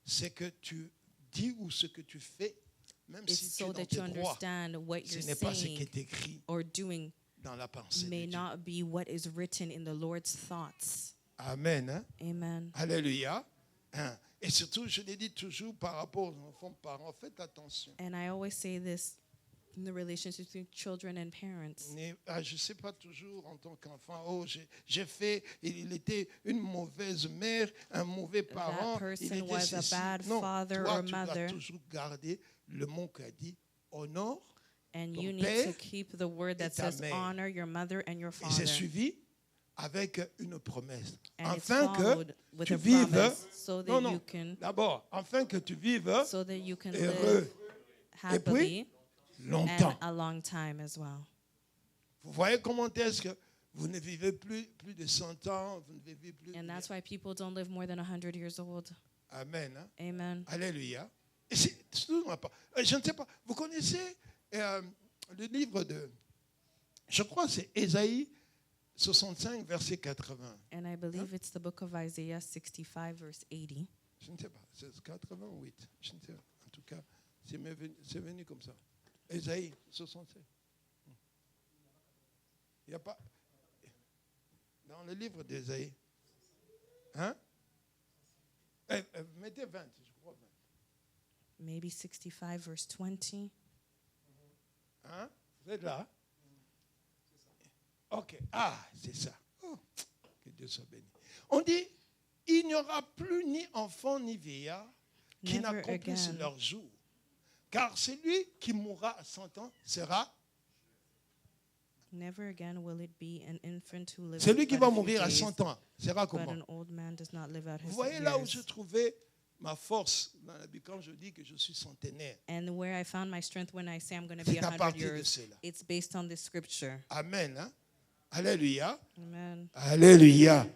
ce que tu dis ou ce que tu fais, même It's si tu es so dans that tes you droits, understand what ce you're n'est pas ce qui saying est écrit or doing dans la pensée may de Dieu. not be what is written in the Lord's thoughts. Amen. Hein? Amen. Alléluia. Hein? Et surtout, je l'ai dit toujours par rapport aux enfants, parents, faites attention. And I always say this in the relationship between children and parents. Je ne sais pas toujours en tant qu'enfant, j'ai fait, il était une mauvaise mère, un mauvais parent. person il était was a ceci. bad Non, father toi, or tu dois mother. toujours garder le mot qu'a dit, honore And ton you need père to keep the word that et ta says mère. honor your mother and your Et c'est father. suivi avec une promesse. And it's Afin que followed with tu a vives, promise so that non, you can d'abord, afin que tu vives so that you can heureux live happily and longtemps. a long time as well. Vous voyez comment est-ce que vous ne vivez plus de 100 ans, vous ne vivez plus. And that's why people don't live more than 100 years old. Amen. Hein? Amen. Alléluia. Et je ne sais pas, vous connaissez le livre de, je crois que c'est Ésaïe 65, verset 80. And I believe it's the book of Isaiah 65, verse 80. Je ne sais pas, c'est 88. Je ne sais pas. En tout cas, c'est venu comme ça. Ésaïe 65. Il n'y a pas. Dans le livre d'Ésaïe. Hein? Mettez 20, je crois 20. Maybe 65, verse 20. Hein? Vous êtes là? Ok. Ah, c'est ça. Oh, que Dieu soit béni. On dit, il n'y aura plus ni enfant ni vieillard qui Never n'accomplissent again. leur jour. Car celui qui mourra à 100 ans sera Never again will it be an infant who lives celui qui but va a few mourir à days, 100 ans. Sera but comment? an old man does not live out Vous his voyez là où je years. trouvais ma force dans la Bible quand je dis que je suis centenaire. And where I found my strength when I say I'm going to C'est be à 100 partir de years, cela. it's based on this scripture. Amen. Hein? Alléluia. Amen. Alléluia.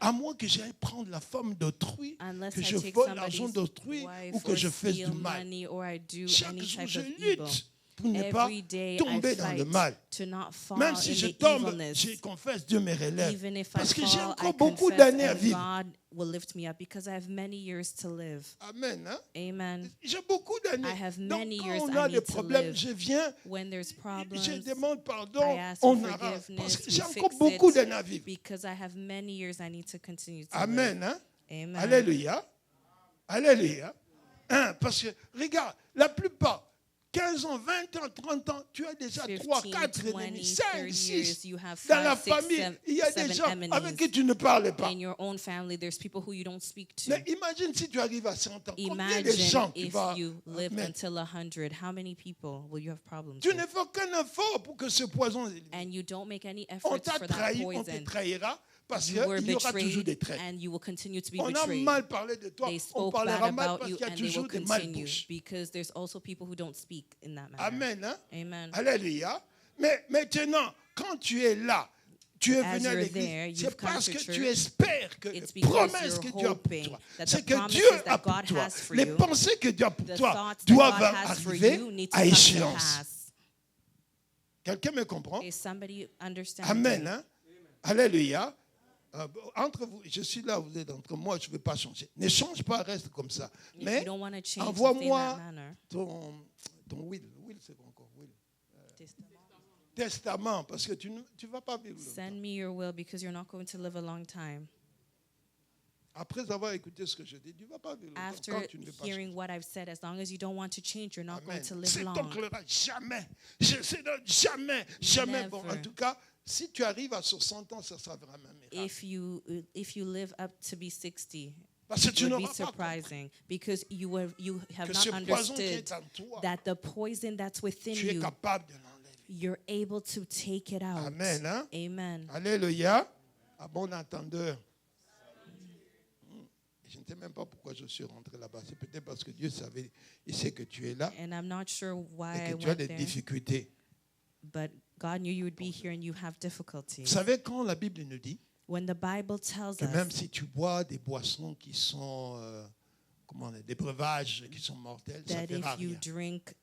À moins que j'aille prendre la femme d'autrui, Unless que I je take vole l'argent somebody's d'autrui wife ou que or je fasse du steal mal. money or I do Chaque any jour, type je of evil. lutte pour ne pas Every day I tomber dans le fight mal. to not fall Même si in je the tombe, evilness. je confesse, Dieu me relève. Even if I Parce que j'ai fall, I encore beaucoup confess d'années à and vivre. God will lift me up because I have many years to live. Amen. Hein? Amen. J'ai beaucoup d'années. I have Donc many quand years on I a need des to problèmes, live. je viens, When there's je problems, demande I pardon, ask for on arrête. Parce forgiveness, que we j'ai encore fix beaucoup it, d'années à vivre. because I have many years I need to continue to Amen. live. Hein? Amen. Alléluia. Alléluia. Hein, parce que, regarde, la plupart, 15 ans, 20 ans, 30 ans, tu as déjà 3, 15, 4 20, ennemis, 30 5, 6. years, you have Dans la 5, 6, famille, il y a 7 des gens enemies. avec qui tu ne parles pas. In your own family, there's people who you don't speak to. Mais imagine si tu arrives à 100 ans. Combien de Imagine gens tu if vas... you live Mais until 100, how many people will you have problems tu with? ne fais aucun effort pour que ce poison... And you don't make any On efforts t'a for that trahi, on te poison. trahira parce You were qu'il y aura toujours des betrayed traits. and you will continue to be On a betrayed. mal parlé de toi, They on spoke parlera bad mal about parce you qu'il y a and they will toujours des continue malbouches. because there's also people who don't speak in that manner. Amen. Hein? Amen. Alléluia. Mais maintenant, quand tu es là, tu es As venu à you're there, l'église, you've c'est come parce to que church. tu espères que It's les because promesses you're que Dieu a pour hoping toi, that the c'est que promises Dieu that a pour God toi, has for les you, pensées que Dieu a pour The toi thoughts that doivent God has for arriver you need to à come to échéance. pass. Quelqu'un me comprend? Is somebody understand? Amen. Hein? Alléluia. Entre vous, je suis là, vous êtes entre moi, je ne veux pas changer. Ne change pas, reste comme ça. If Mais you don't want to change, stay in envoie-moi that manner. ton will. Will, c'est quoi encore? Will. Testament, parce que tu ne vas pas vivre longtemps. Send me your will because you're not going to live a long time. Après avoir écouté ce que je dis, tu ne vas pas vivre longtemps After quand tu ne veux pas hearing changer. what I've said, as long as you don't want to change, you're not going to live C'est long. donc jamais. Jamais. Bon, en Never. tout cas, si tu arrives à 60 ans, ça sera vraiment miracle. If you live up to be 60, Parce que tu it would be n'auras pas compris surprising because you have que not ce poison qui understood est en toi, that the poison that's within tu es you, capable de l'enlever. you're able to take it out. Amen. Hein? Amen. Alléluia. À bon entendeur. Je ne sais même pas pourquoi je suis rentré là-bas. C'est peut-être parce que Dieu savait, il sait que tu es là And I'm not sure why et I que tu as went des there, difficultés. but God knew you would be here and you have difficulties. Vous savez, quand la Bible nous dit When the Bible tells que même us si tu bois des boissons qui sont des breuvages qui sont mortels, ça ne that fera if you rien. drink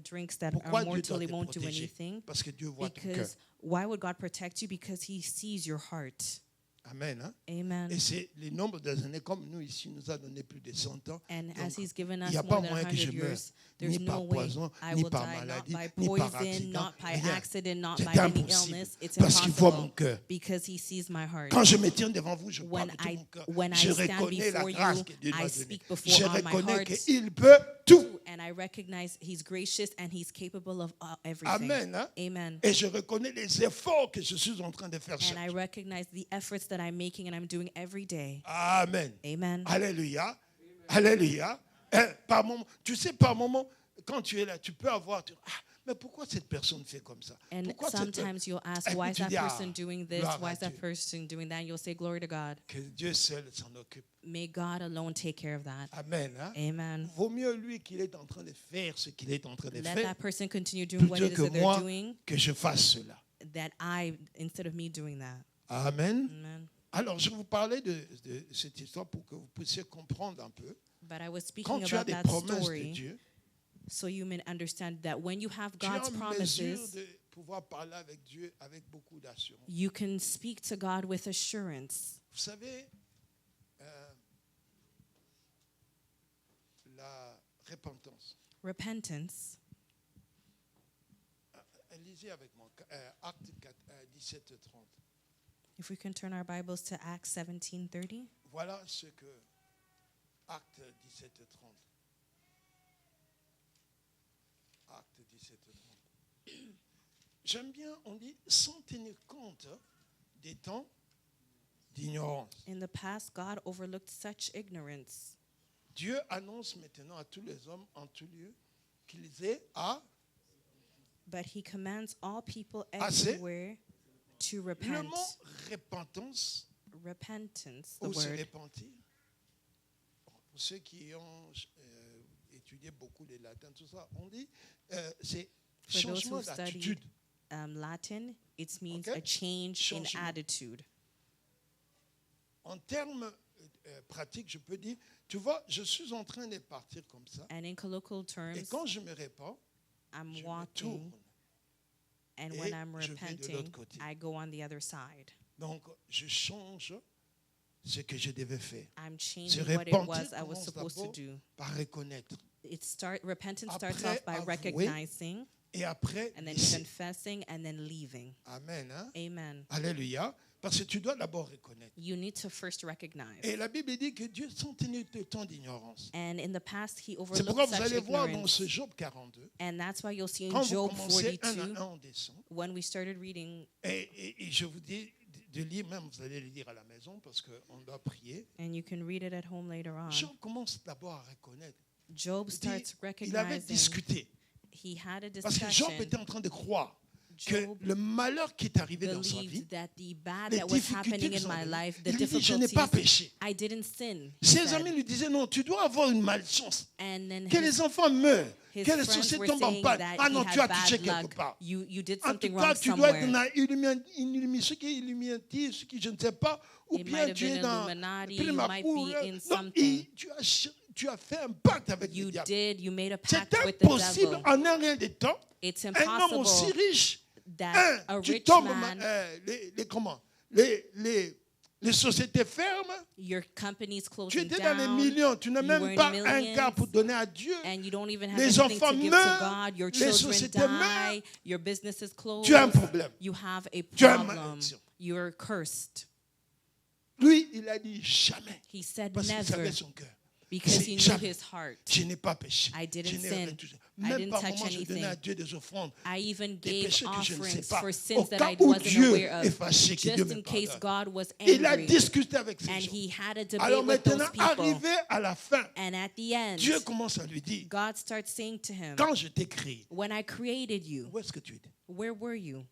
drinks that Pourquoi are Dieu doit mortal, it te won't do protéger? anything. Parce que Dieu voit ton cœur. Because why would God protect you? Because He sees your heart. Amen. Hein? Amen. Et c'est les nombres des années, comme nous ici, nous a donné plus de 100 ans. And Donc, as He's given il us n'y a more pas than moyen que 100 je meure, years, there's ni no par way poison, I ni will par die, not maladie, by ni par poison, accident, not by rien. accident, not C'est by any impossible, illness. It's parce qu'il voit mon impossible cœur. because He sees my heart. Quand je me tiens devant vous, je When parle de tout I mon cœur. when I Je stand reconnais la before grâce you, que Dieu I m'a speak donnée. before Je on my reconnais heart. qu'il peut tout. And I recognize He's gracious and He's capable of everything. Amen. Hein? Amen. Et je reconnais les efforts que je suis en train de faire And chaque I jour. recognize the efforts that I'm making and I'm doing every day. Amen. Amen. Alléluia. Alléluia. Par moment, tu sais, par moment, quand tu es là, tu peux avoir... mais pourquoi cette personne fait comme ça? And Pourquoi sometimes you'll ask, Et puis why is tu that dis, person doing this? gloire Why à is that Dieu. person doing that? And you'll say, glory to God. Que Dieu seul s'en occupe. May God alone take care of that. Amen. Hein? Amen. Vaut mieux lui qu'il est en train de faire ce qu'il est en train de Let faire that person continue doing what plutôt it is que that they're moi doing, que je fasse cela. instead of me doing that. Amen. Amen. Alors, je vous parlais de cette histoire pour que vous puissiez comprendre un peu. But I was Quand speaking tu as about des that promesses de story Dieu, so you may understand that when you have tu es God's en mesure promises, de pouvoir parler avec Dieu avec beaucoup d'assurance. you can speak to God with assurance. Vous savez, la repentance. Repentance. Lisez avec moi, Acte 17:30. If we can turn our Bibles to Acts 17:30. Voilà ce que Acte 17:30. Acte 17:30. J'aime bien, on dit, sans tenir compte des temps d'ignorance. In the past, God overlooked such ignorance. Dieu annonce maintenant à tous les hommes en tout lieu qu'ils aient à... But He commands all people Assez. everywhere to Le repent. mot repentance, Repentance, the ou se word. repentir. Pour ceux qui ont étudié beaucoup les latins, tout ça, on dit c'est For those changement who've d'attitude. studied Latin, it means Okay. a change in Changement. attitude. En termes pratiques, je peux dire, tu vois, je suis en train de partir comme ça, And in colloquial et terms, quand je me répands, I'm je me walking, tourne. and et when I'm je vais de l'autre repenting, côté. I go on the other side. Donc, je change ce que je devais faire. I'm Se changing what it repentir was I was commence supposed to d'abord do. par reconnaître. Repentance starts Après off by avouer, recognizing, Et après, and then laisser. confessing, and then leaving. Amen. Hein? Amen. Alléluia. Parce que tu dois d'abord reconnaître. You need to first recognize. Et la Bible dit que Dieu sans tenir de temps d'ignorance. And in the past, He C'est overlooked pourquoi vous such allez voir dans ignorance. ce Job 42, And that's why you'll see in quand vous Job commencez 42, 1 à 1, on descend. when we started reading, Et je vous dis de lire, même vous allez le lire à la maison parce qu'on doit prier. and you can read it at home later on, Job commence d'abord à reconnaître. Job Il dit, starts il avait recognizing. discuté. He had a Parce que Job discussion. était en train de croire que Job le malheur qui est arrivé dans sa vie, believed that the bad les that was difficultés happening qui in sont my arrivées, life, the il dit, je n'ai pas difficulties, péché. I didn't sin. he Ses said. amis lui disaient, non, tu dois avoir une malchance. And then Que les enfants meurent, his que les friends sociétés were tombent en saying panne. that Ah he non, tu as had touché bad quelque luck. part. You did En tout something cas, wrong tu dois être somewhere. dans ce qui est Illuminati, ce qui je ne sais pas, ou It bien might have tu es been dans Illuminati, Prima you might Cour, be in non, something. tu as fait un pacte avec le You diable. you made a C'est pact with the impossible devil. en un rien de temps. It's Un homme aussi impossible riche, that a tu rich tombes, man, les sociétés ferment, your company's tu closing étais dans les down, millions, tu n'as you were même in pas un millions, quart pour donner à Dieu. and you don't even have Les anything enfants to give meurent, to God. Your les children sociétés die. meurent. Your business is closed. Tu as un problème. You have a Tu as une problem. malédiction. You're cursed. Lui, il a dit jamais, He said parce qu'il never, savait son cœur. because C'est he knew jamais. his heart. Je n'ai pas péché. I didn't Je n'ai sin. rien touché. I Même didn't par touch moment, je donnais à anything. Dieu des offrandes. I even Des gave péchés que je ne sais offerings pas. for Au sins that cas I où wasn't Dieu aware est of, fâché, que Dieu just me in case pardonne. God was Il a angry. discuté avec ces And gens. he had a debate Alors with those maintenant, people. arrivé à la fin, And at the end, Dieu commence à lui dire, God starts saying to him, quand je t'ai créé, when I created you, où est-ce que tu étais? where were you?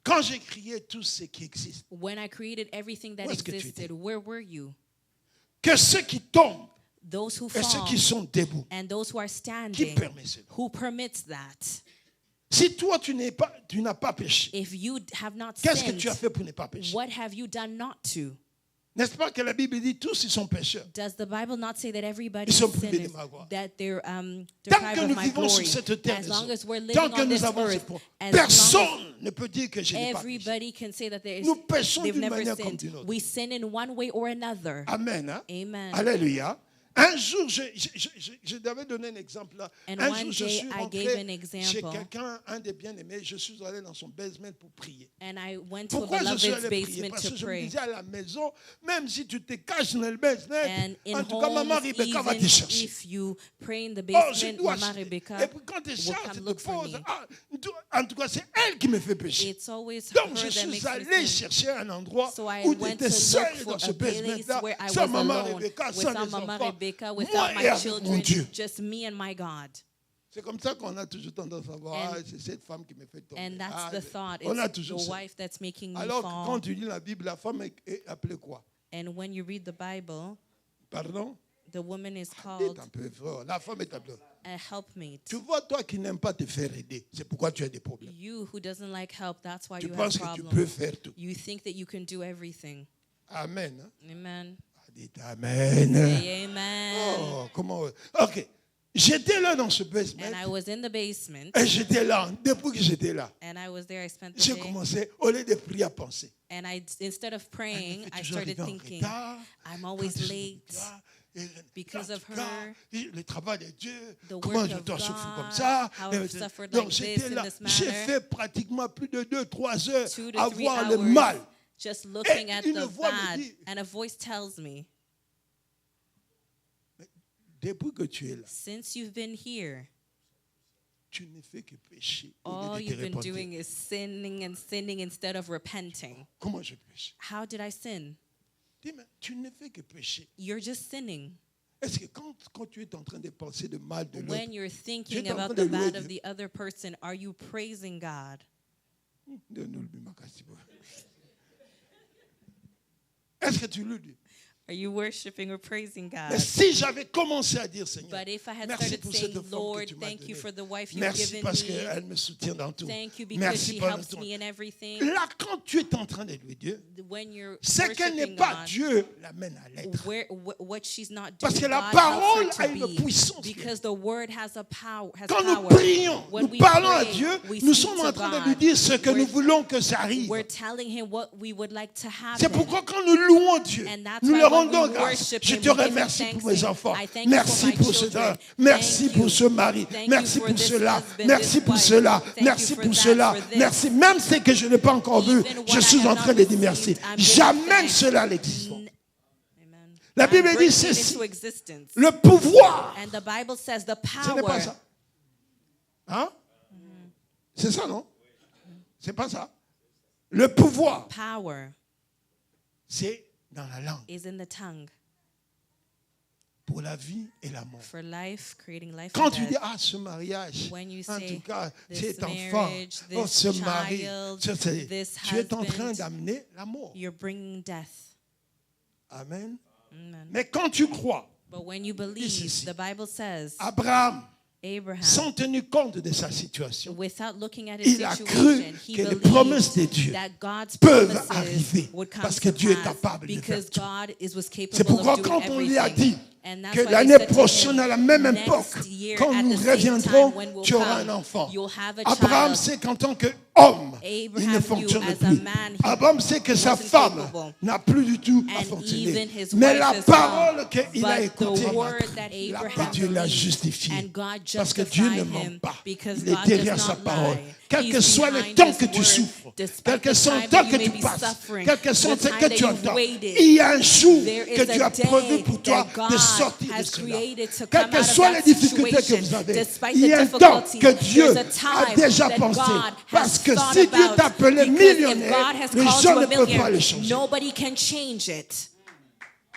Quand j'ai créé tout ce qui existe, When I created everything that Où est-ce que tu existed, étais? where were you? que ceux qui tombent Those who et ceux fall qui sont debout, and those who are qui standing, permet cela? who permits that? Si toi, tu n'as pas péché, If you have not qu'est-ce que tu as sinned, fait pour ne pas pécher? what have you done not to? N'est-ce pas que la Bible dit tous ils sont pécheurs? Does the Bible not say that everybody Ils is sont privés de sinners, ma gloire. that they're Tant deprived que of nous my vivons glory? sur cette terre, As long as we're living tant que on nous this avons ce earth, point, as long as personne ne peut dire que je n'ai pas péché. everybody can say that Nous péchons they've d'une never manière comme sinned. d'une autre. We sin in one way or another. Amen. Hein? Amen. Alléluia. Un jour, je devais donner un exemple là. And Un one jour, je day suis I rentré gave an chez example. quelqu'un, un des bien-aimés. Je suis allé dans son basement pour prier. And I went to a Pourquoi je suis beloved's allé prier? basement Parce to que je me pray. disais à la maison, même si tu te caches dans le basement, And in en tout cas, maman homes, Rebecca va te even chercher. if you pray in the Oh, je basement, dois Mama acheter. Rebecca Et puis quand tu will cherches, come tu te look for poses. me. En tout cas, c'est elle qui me fait pécher. It's always Donc, her je that makes suis me allé sin. chercher un endroit So I où tu went étais to seul look dans for ce a place basement-là, where I sans was maman alone, Rebecca, sans without les Mama enfants, Rebecca, moi without et my avec mon children, Dieu. just me and my God. C'est comme ça qu'on a toujours tendance à voir, And- c'est cette femme qui me fait tomber. And that's the thought. On a It's toujours the ça. wife that's making me Alors que fall. quand tu lis la Bible, la femme est appelée quoi? And when you read the Bible, Pardon? the woman is Dites called un peu fort. La femme est appelée. a helpmate. Tu vois, toi qui n'aimes pas te faire aider, c'est pourquoi tu as des problèmes. You who doesn't like help, that's why Tu you have penses que tu peux problems. faire tout. You think that you can do everything. Amen. Hein? Amen. Dites Amen. Say amen. Oh, comment? Ok. J'étais là dans ce basement. And I was in the basement, Et j'étais là. Depuis que j'étais là, and I was there. I spent the j'ai day, commencé, au lieu de prier, à penser. and instead of praying, Elle me fait I toujours started arriver en thinking, retard. I'm Quand always je suis en late. retard, et because en of tout cas, her, le travail de Dieu, the comment work je of dois souffrir comme God, ça. how Et I've suffered donc like j'étais this in là, this j'ai manner. fait pratiquement plus de 2-3 heures 2 to à 3 voir le hours mal. just looking Et at une the voix me bad, dit- and a voice tells me, Depuis que tu es là, since you've been here, tu ne fais que pécher. au lieu all de te you've been repentir. doing is sinning and sinning instead of repenting. Comment je pêche? How did I sin? Dis, mais tu ne fais que pécher. You're just sinning. Est-ce que quand tu es en train de penser de mal de l'autre, When you're thinking es en about train the de louer bad of Dieu. the other person, are you praising God? est-ce que tu le dis? Are you worshiping or praising God? Mais si j'avais commencé à dire, Seigneur, But if I had merci started pour saying, cette femme Lord, que tu m'as thank you donnée. for the wife you've Merci given parce me. qu'elle me soutient dans tout. Thank you because Merci she pour helps tout. me in everything. Là, quand tu es en train de louer Dieu, When you're c'est qu'elle n'est worshiping pas God, Dieu l'amène à l'être. what she's not doing, Parce que la God parole helps her a to une be. puissance. Because the word has a power. Quand nous prions, When nous we parlons à pray, Dieu, we nous speak sommes to en train de God. lui dire ce que nous voulons que ça arrive. We're telling him what we would like to happen. C'est pourquoi quand nous louons Dieu, And that's nous why le when we rendons grâce. worship Je him, te we give him remercie thanks pour mes and enfants. I thank you Merci for my pour children. cela. Merci Thank pour you. ce mari. Thank Merci you pour for this cela. husband, Merci this pour wife. cela. Thank Merci you for pour that, cela. for this. Merci. Même ce que je n'ai pas encore vu, Even what je I suis have en not train de dire merci. received, I'm giving J'amène thanks. cela à l'existence. Amen. La I'm Bible dit bringing it ceci. into existence. Le pouvoir, And the Bible says the ce n'est pas power. ça. Hein? C'est ça, non? C'est pas ça. Le pouvoir, Power c'est dans la langue. is in the tongue. Pour la vie et la mort. For life, creating life Quand and tu death. dis, ah, ce mariage, When you en say, tout cas, this cet enfant, marriage, oh, this ce mari, child, this tu es en train husband, d'amener la mort. you're bringing death. Amen. Amen. Mais quand tu crois, But when you This believe, is- the Bible says, Abraham, Abraham, sans tenir compte de sa situation, without looking at his il a situation, cru he que les believed promesses de Dieu that God's peuvent promises arriver would come parce que to Dieu est pass capable de faire because tout. God was capable C'est pourquoi of doing quand on lui a everything. dit And that's que why they l'année said to prochaine, him, à la même next époque, year, quand at nous the same reviendrons, time, when we'll tu auras come, un enfant. you'll have a Abraham child. sait qu'en tant qu'homme, il ne Abraham fonctionne knew as a plus. man, he Abraham sait que sa wasn't femme capable. n'a plus du tout à And fonctionner. even his Mais wife la as parole well. qu'il a But écoutée, the word that et Abraham Dieu l'a believed, justifié. and God Parce que Dieu ne justified ment him pas. because Il est God derrière does sa not parole. lie. Quel que He's soit le behind temps his que tu word. souffres, Despite quel que the soit le time temps that que you may tu be passes, suffering, quel que soit the ce time que that tu you've entends, waited, il y a un jour there que is Dieu a a prévu day pour toi that de God sortir de has cela. created to Quelles come que out of soient that les difficultés que situation. vous avez, Despite il the y a un temps difficulties, que Dieu there's a a time déjà that pensé. God Parce has que thought si Dieu about. t'appelait Because if millionnaire, God has les called gens you ne a peuvent pas le millionaire, changer. nobody can change it.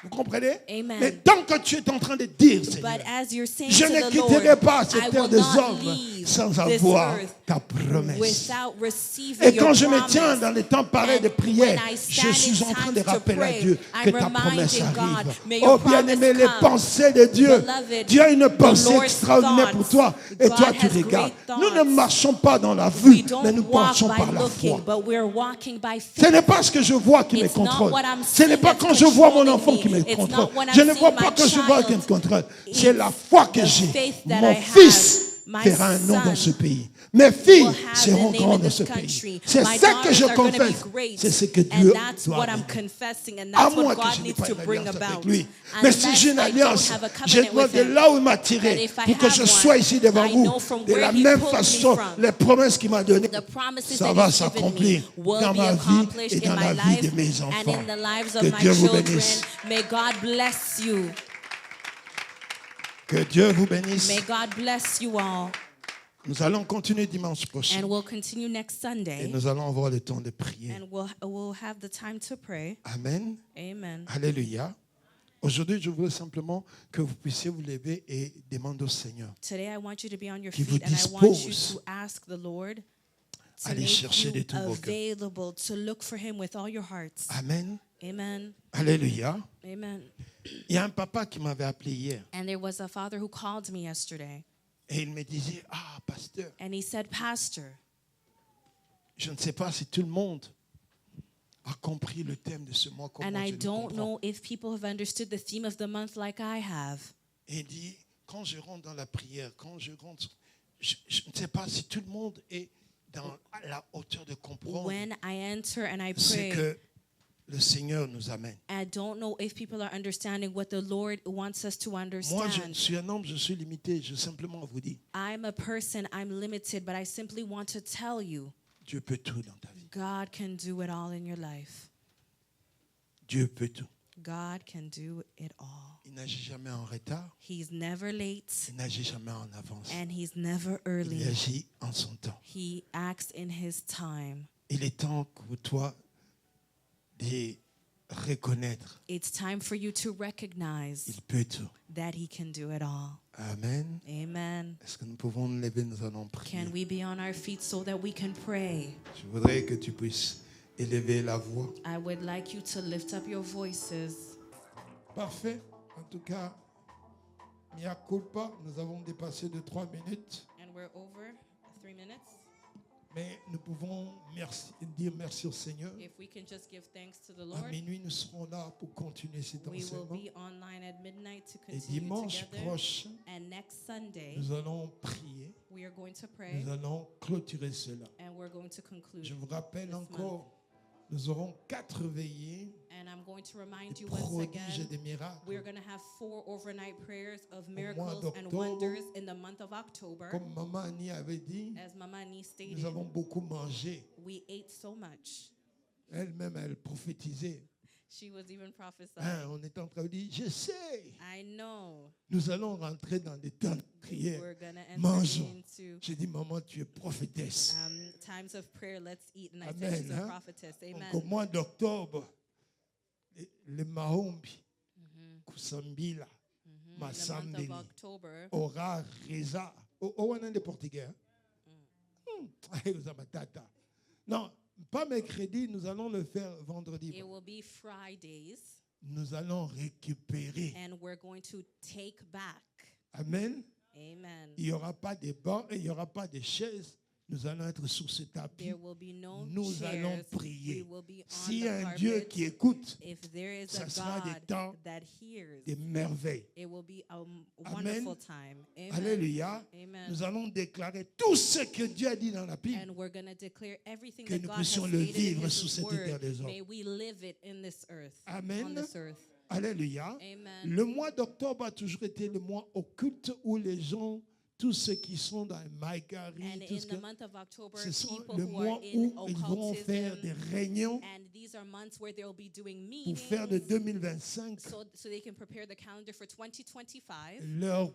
Vous comprenez? Amen. Mais tant que tu es en train de dire, But Seigneur, as you're saying je to ne the quitterai Lord, pas cette I terre will des not hommes leave sans this avoir earth ta promesse. without receiving Et your quand je me promise. tiens dans les temps pareils de And prière, when I je stand suis in en train de times to rappeler à pray, Dieu que I'm ta promesse reminding God, arrive. may your Oh bien-aimé, promise les come. pensées de Dieu. Beloved, Dieu a une the pensée Lord's extraordinaire pour toi. Et thoughts, toi, God tu has regardes. great Nous ne thoughts. marchons pas dans la We vue, mais nous don't walk marchons by par la looking, foi. but we're walking by Ce faith. n'est pas ce que je vois qui me It's not contrôle. what I'm Ce n'est seeing pas that's quand je vois mon controlling enfant me. qui me It's contrôle. not when Je I'm ne vois seeing pas my quand je vois qui me child. contrôle. It's C'est la foi que the j'ai. faith that Mon I have. fils My fera un nom dans son ce pays. Mes filles will have seront the name grands in dans this ce pays. country. C'est My ça que je daughters are going to be confesse. great. C'est ce que And Dieu that's doit what I'm amener. confessing, and À that's moins what que God je n'ai needs pas to une bring alliance about. avec lui. Mais si Unless j'ai une I don't alliance, have a je covenant dois with de him. là où il m'a But tiré if I pour que have je one, sois ici devant I vous. know from De where la he même pulled me façon, from. les promesses qu'il m'a données, The promises ça that va He's given s'accomplir me will dans be ma vie accomplished et dans in la my vie de life mes and enfants. in the lives of Que my Dieu vous children. bénisse. May God bless you. Que Dieu vous bénisse. May God bless you all. Nous allons continuer dimanche prochain. And we'll continue next Et Sunday. nous allons avoir le temps de prier. And we'll have the time to pray. Amen. Amen. Alléluia. Aujourd'hui, je voudrais simplement que vous puissiez vous lever et demander au Seigneur Today I want you to be on your Qui vous feet and I want you dispose to ask the Lord to à les make chercher de you tout vos cœurs. available, to look for Him with all your hearts. Amen. Amen. Alléluia. Amen. Il y a un papa qui m'avait appelé hier And there was a father who called me yesterday et il me disait, ah, pasteur, and he said, Pastor, je ne sais pas si tout le monde a compris le thème de ce mois comme and moi I je le don't comprends. know if people have understood the theme of the month like I have. Et il dit, quand je rentre dans la prière, quand je rentre, je ne sais pas si tout le monde est dans la hauteur de comprendre When I enter and I ce pray, que le Seigneur nous amène. I don't know if people are understanding what the Lord wants us to Moi, je understand. suis un homme, je suis limité. Je simplement vous dis, I'm a person, I'm limited, but I simply want to tell you, Dieu peut tout dans ta vie. God can do it all in your life. Dieu peut tout. God can do it all. Il n'agit jamais en retard. He's never late Il n'agit jamais en avance. and he's never Il early. agit en son temps. He acts in his time. Il est temps pour toi de reconnaître. It's time for you to recognize Il peut tout. that he can do it all. Amen. Amen. Est-ce que nous pouvons nous lever, nous allons prier. Can we be on our feet so that we can pray? Je voudrais que tu puisses élever la voix. I would like you to lift up your voices. Parfait. En tout cas, mea culpa, nous avons dépassé de 3 minutes. And we're over 3 minutes. Mais nous pouvons dire merci au Seigneur. If we can just give thanks to the À Lord, minuit, nous serons là pour continuer cet we will enseignement. be online at midnight to Et continue dimanche together. prochain, And next Sunday, nous allons prier. we are going to pray Nous allons clôturer cela. and we're going to conclude. Je vous rappelle this encore, nous aurons 4 veillées, And I'm going to remind des you once prodiges et again, des miracles. we're going to have 4 overnight prayers of mois miracles and d'octobre, wonders in the month of October. Comme Maman Annie avait dit, As Mama Ani stated, nous avons beaucoup mangé. we ate so much. Elle-même, elle prophétisait. She was even prophesying. Hein, on est en train de dire, je sais, I know nous allons rentrer dans des temps de prière. we're going to enter Mangeons. into J'ai dit, maman, tu es prophétesse. times of prayer. Let's eat. And I Amen, said she's a hein? prophetess. Donc, Amen. au mois d'octobre, le Mahombi, Kusambila, In the month Masambili, of October, Ora Reza. On est des Portugais. Hein? Non, pas mercredi, nous allons le faire vendredi. it will be Fridays, Nous allons récupérer. and we're going to take back. Amen. Amen. Il n'y aura pas de bancs et il n'y aura pas de chaises. Nous allons être sur ce tapis. There will be no Nous allons chairs. prier. We will be on S'il y the a un carpet. Dieu qui écoute, If there is ça a sera des God temps that hears, des merveilles. it will be a Amen. wonderful time. Amen. Alléluia. Amen. Nous allons déclarer tout ce que Dieu a dit dans la Bible. And we're going to declare everything Que that nous God has puissions le stated in vivre His sous cette terre word. des hommes. May we live it in this earth. Amen. On this earth. Alléluia. Amen. Le mois d'octobre a toujours été le mois occulte où les gens, tous ceux qui sont dans le Maïgari, And tout in ce the que, month of October, ce sont people le who mois are in où ils vont faire des occultism, réunions and these are months where they'll be doing pour meetings faire de 2025 so they can prepare the calendar for 2025. leur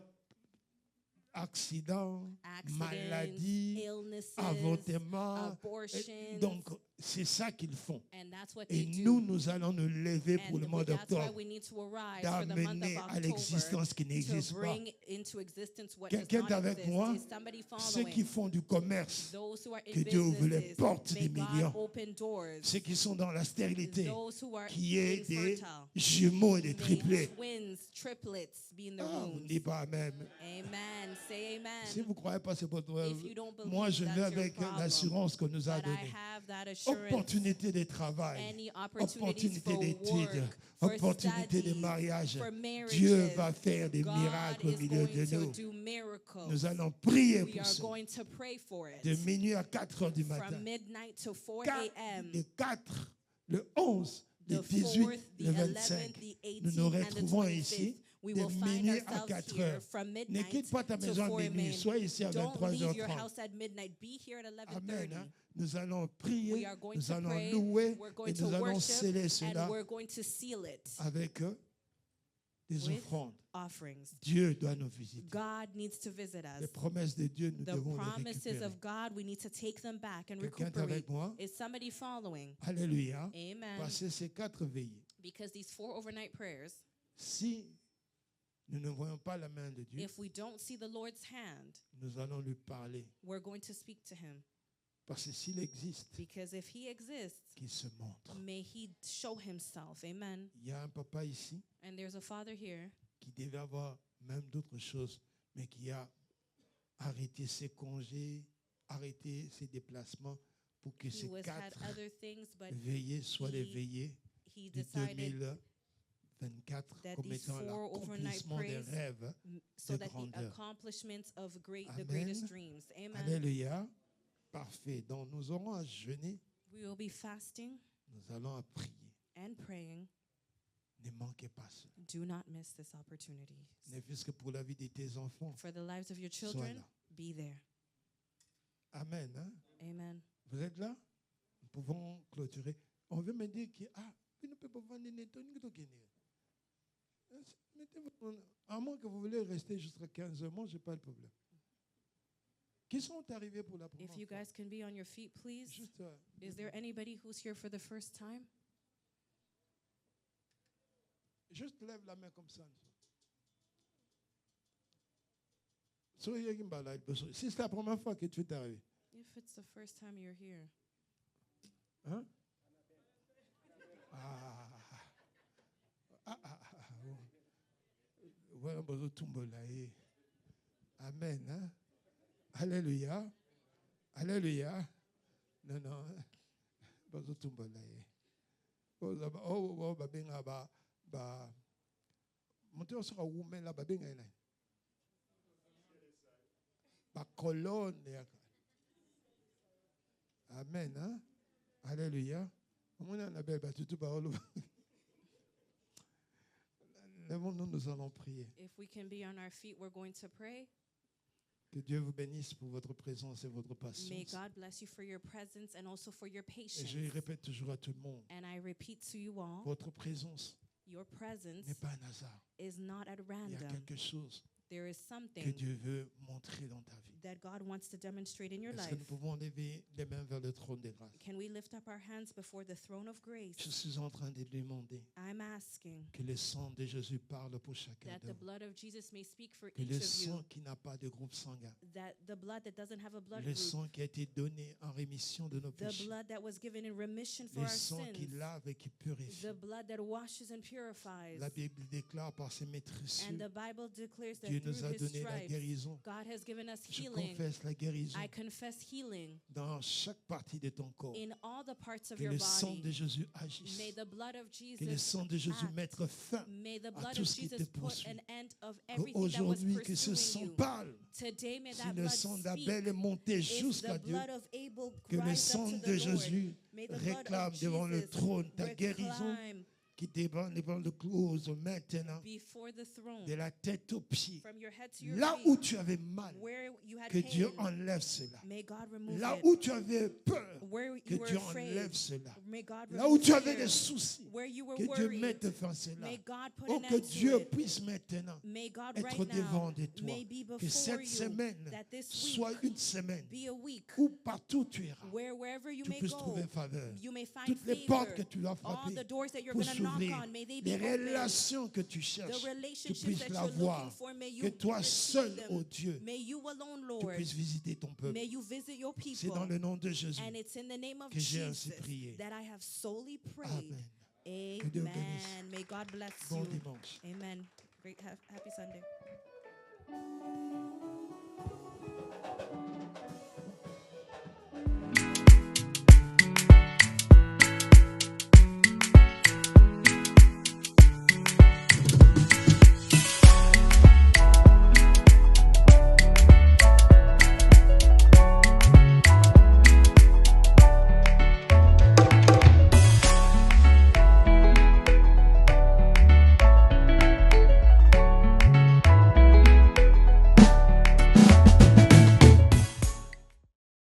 accident, Accidents, maladie, illnesses, avortement. abortions. Donc, c'est ça qu'ils font. And that's what Et they nous, do. nous allons nous lever pour le mois That's why d'octobre, we need to arise for the month d'amener of à l'existence qui October n'existe to pas. bring into existence what does Quelqu'un est not avec exist. moi? Is somebody Ceux qui following? font du commerce, Those who are in que Dieu ouvre les businesses, portes may des God millions. open doors. Ceux qui sont dans la stérilité, Those who are qui est des infertile, jumeaux et des may triplés. twins, triplets be in the Ah, on ne room. dit pas Amen. Amen. Say amen. Si vous ne croyez pas, c'est votre If you don't believe, moi, je that's vais your avec problem. l'assurance qu'on nous a But I donnée. have that assurance. Opportunité de travail, Any opportunities opportunité for d'études, work, for opportunité de studies, mariage. for marriages. Dieu va faire des God miracles au is milieu going de to nous. do miracles. Nous allons prier We pour are ça. going to pray for it. De minuit à 4 heures du matin. From midnight to 4 a.m. Le 4, le 11, le The 18, 4th, the le 11th, 25. the Nous 18th, nous and the retrouvons 25th. ici We de will find minuit à ourselves 4 here heures. from Ne midnight quitte pas ta to maison 4 à minuit. a.m. Sois ici à Don't leave your 23h30. house at midnight. Be here at 11:30. Amen. Hein? Nous allons We prier, are going nous to allons pray, louer we're et going to nous allons worship, sceller cela and we're going to seal it avec des with offrandes. offerings. Dieu doit nous visiter. God needs to visit Les us. promesses de Dieu, nous The devons les promises récupérer. of God, we need to take them back and Quelqu'un est recuperate. avec moi? Is somebody following? Alléluia. Amen. Passer ces 4 veillées. Because these 4 overnight prayers, Si nous ne voyons pas la main de Dieu, if we don't see the Lord's hand, nous allons lui parler. we're going to speak to him. Parce que s'il existe, Because if he exists, qu'il se montre. may he show himself. Amen. Il y a un papa ici And there's a father here qui devait avoir même d'autres choses, mais qui a arrêté ses congés, arrêté ses déplacements pour que He ces had 4 other things, but veillées soient les he- veillées he de decided 2024 that comme these étant 4 overnight l'accomplissement des prays rêves. so de that the grandeur. accomplishments of the Amen. greatest dreams. Amen. Alléluia. Parfait. Donc nous aurons à jeûner, We will be fasting nous allons à prier. and praying. Ne manquez pas cela. Do not miss this opportunity. Ne fût-ce que pour la vie de tes enfants. For the lives of your Sois children, là. be there. Amen. Hein? Amen. Vous êtes là? Nous pouvons clôturer. On veut me dire que vous ne pouvez pas vendre des nettoyer. À moins que vous voulez rester jusqu'à 15 heures, moi, je n'ai pas de problème. Qui sont arrivés pour la première If you fois? guys can be on your feet, please. Juste, Is there anybody who's here for the first time? juste lève la main comme ça. Soyez qui m'a là, si c'est la première fois que tu es arrivé, If it's the first time you're here, hein? Voilà, besoin de tomber là. Amen. Hein? Alléluia. Alléluia. Non, non. Besoin de tomber là. Oh, babenga ba. Monte on sera women là, babenga ina. Ba colonne. Amen. Hein? Alléluia. Lèvons-nous, nous allons prier. if we can be on our feet, we're going to pray. Que Dieu vous bénisse pour votre présence et votre May patience. God bless you for your presence and also for your Et patience. je répète toujours à tout le monde, And I repeat to you all, votre présence your presence n'est pas un hasard. is not at Il y a random. quelque chose There is que something Dieu veut montrer dans ta vie. that God wants to demonstrate in your Est-ce que nous life. pouvons lever les mains vers le trône de grâce? Can we lift up our hands before the throne of Je grace? suis en train de demander I'm asking que le sang de Jésus parle pour chacun that the de vous. blood of Jesus may speak for Que each le of sang you. qui n'a pas de groupe sanguin, That the blood that doesn't have a blood le group, sang qui a été donné en rémission de nos the péchés, blood that was given in remission for le our sang qui sins, lave et qui purifie. the blood that washes and purifies. La Bible déclare par ses And maîtresses, the Bible declares that Dieu through nous a his donné la stripes, guérison. God has given us Je healing. confesse la guérison I confess healing dans chaque partie de ton corps. in all the parts of Que your le sang de body. Jésus agisse. May the blood of Que le Jesus sang de Jésus act. mette fin May the à blood tout of ce qui te Jesus put poursuit. an end of everything that was Aujourd'hui, que ce sang pursuing you. parle. Today, may Si that le blood sang speak. d'Abel est monté If jusqu'à the Dieu, blood of Abel que le rise sang up to de the Lord, Jésus may the blood réclame of devant le Jesus trône ta guérison recline qui dépend devant le close maintenant, before the throne, de la tête aux pieds. from your head to your Là feet, où tu avais mal, where you had que Dieu pain. enlève cela. May God remove Là it. où tu avais peur, Where que you were Dieu afraid, enlève cela. may God Là où remove tu avais fear. des soucis, where you were Que Dieu worried. mette fin à cela. May God put Oh, an que end to Dieu it. puisse maintenant May God être right devant now de toi. may be Que before cette you, semaine that this soit week une semaine be a week où partout tu iras, wherever you tu may puisses go, trouver faveur. you may find Toutes les favor. portes que tu dois All frapper the doors that you're pour going to knock s'ouvrir, on, may they be les open. relations que tu cherches, The tu relationships puisses that you're l'avoir. looking for, may you Que toi receive seul, them. oh Dieu, May you alone, tu Lord. puisses visiter ton peuple. May you visit your C'est people. dans le nom de Jésus. And it's in the name of que j'ai ainsi Jesus prié. that I have solely prayed. Amen. Que Dieu bénisse. Amen. May God bless Bon you. dimanche. Amen. Great. Happy Sunday.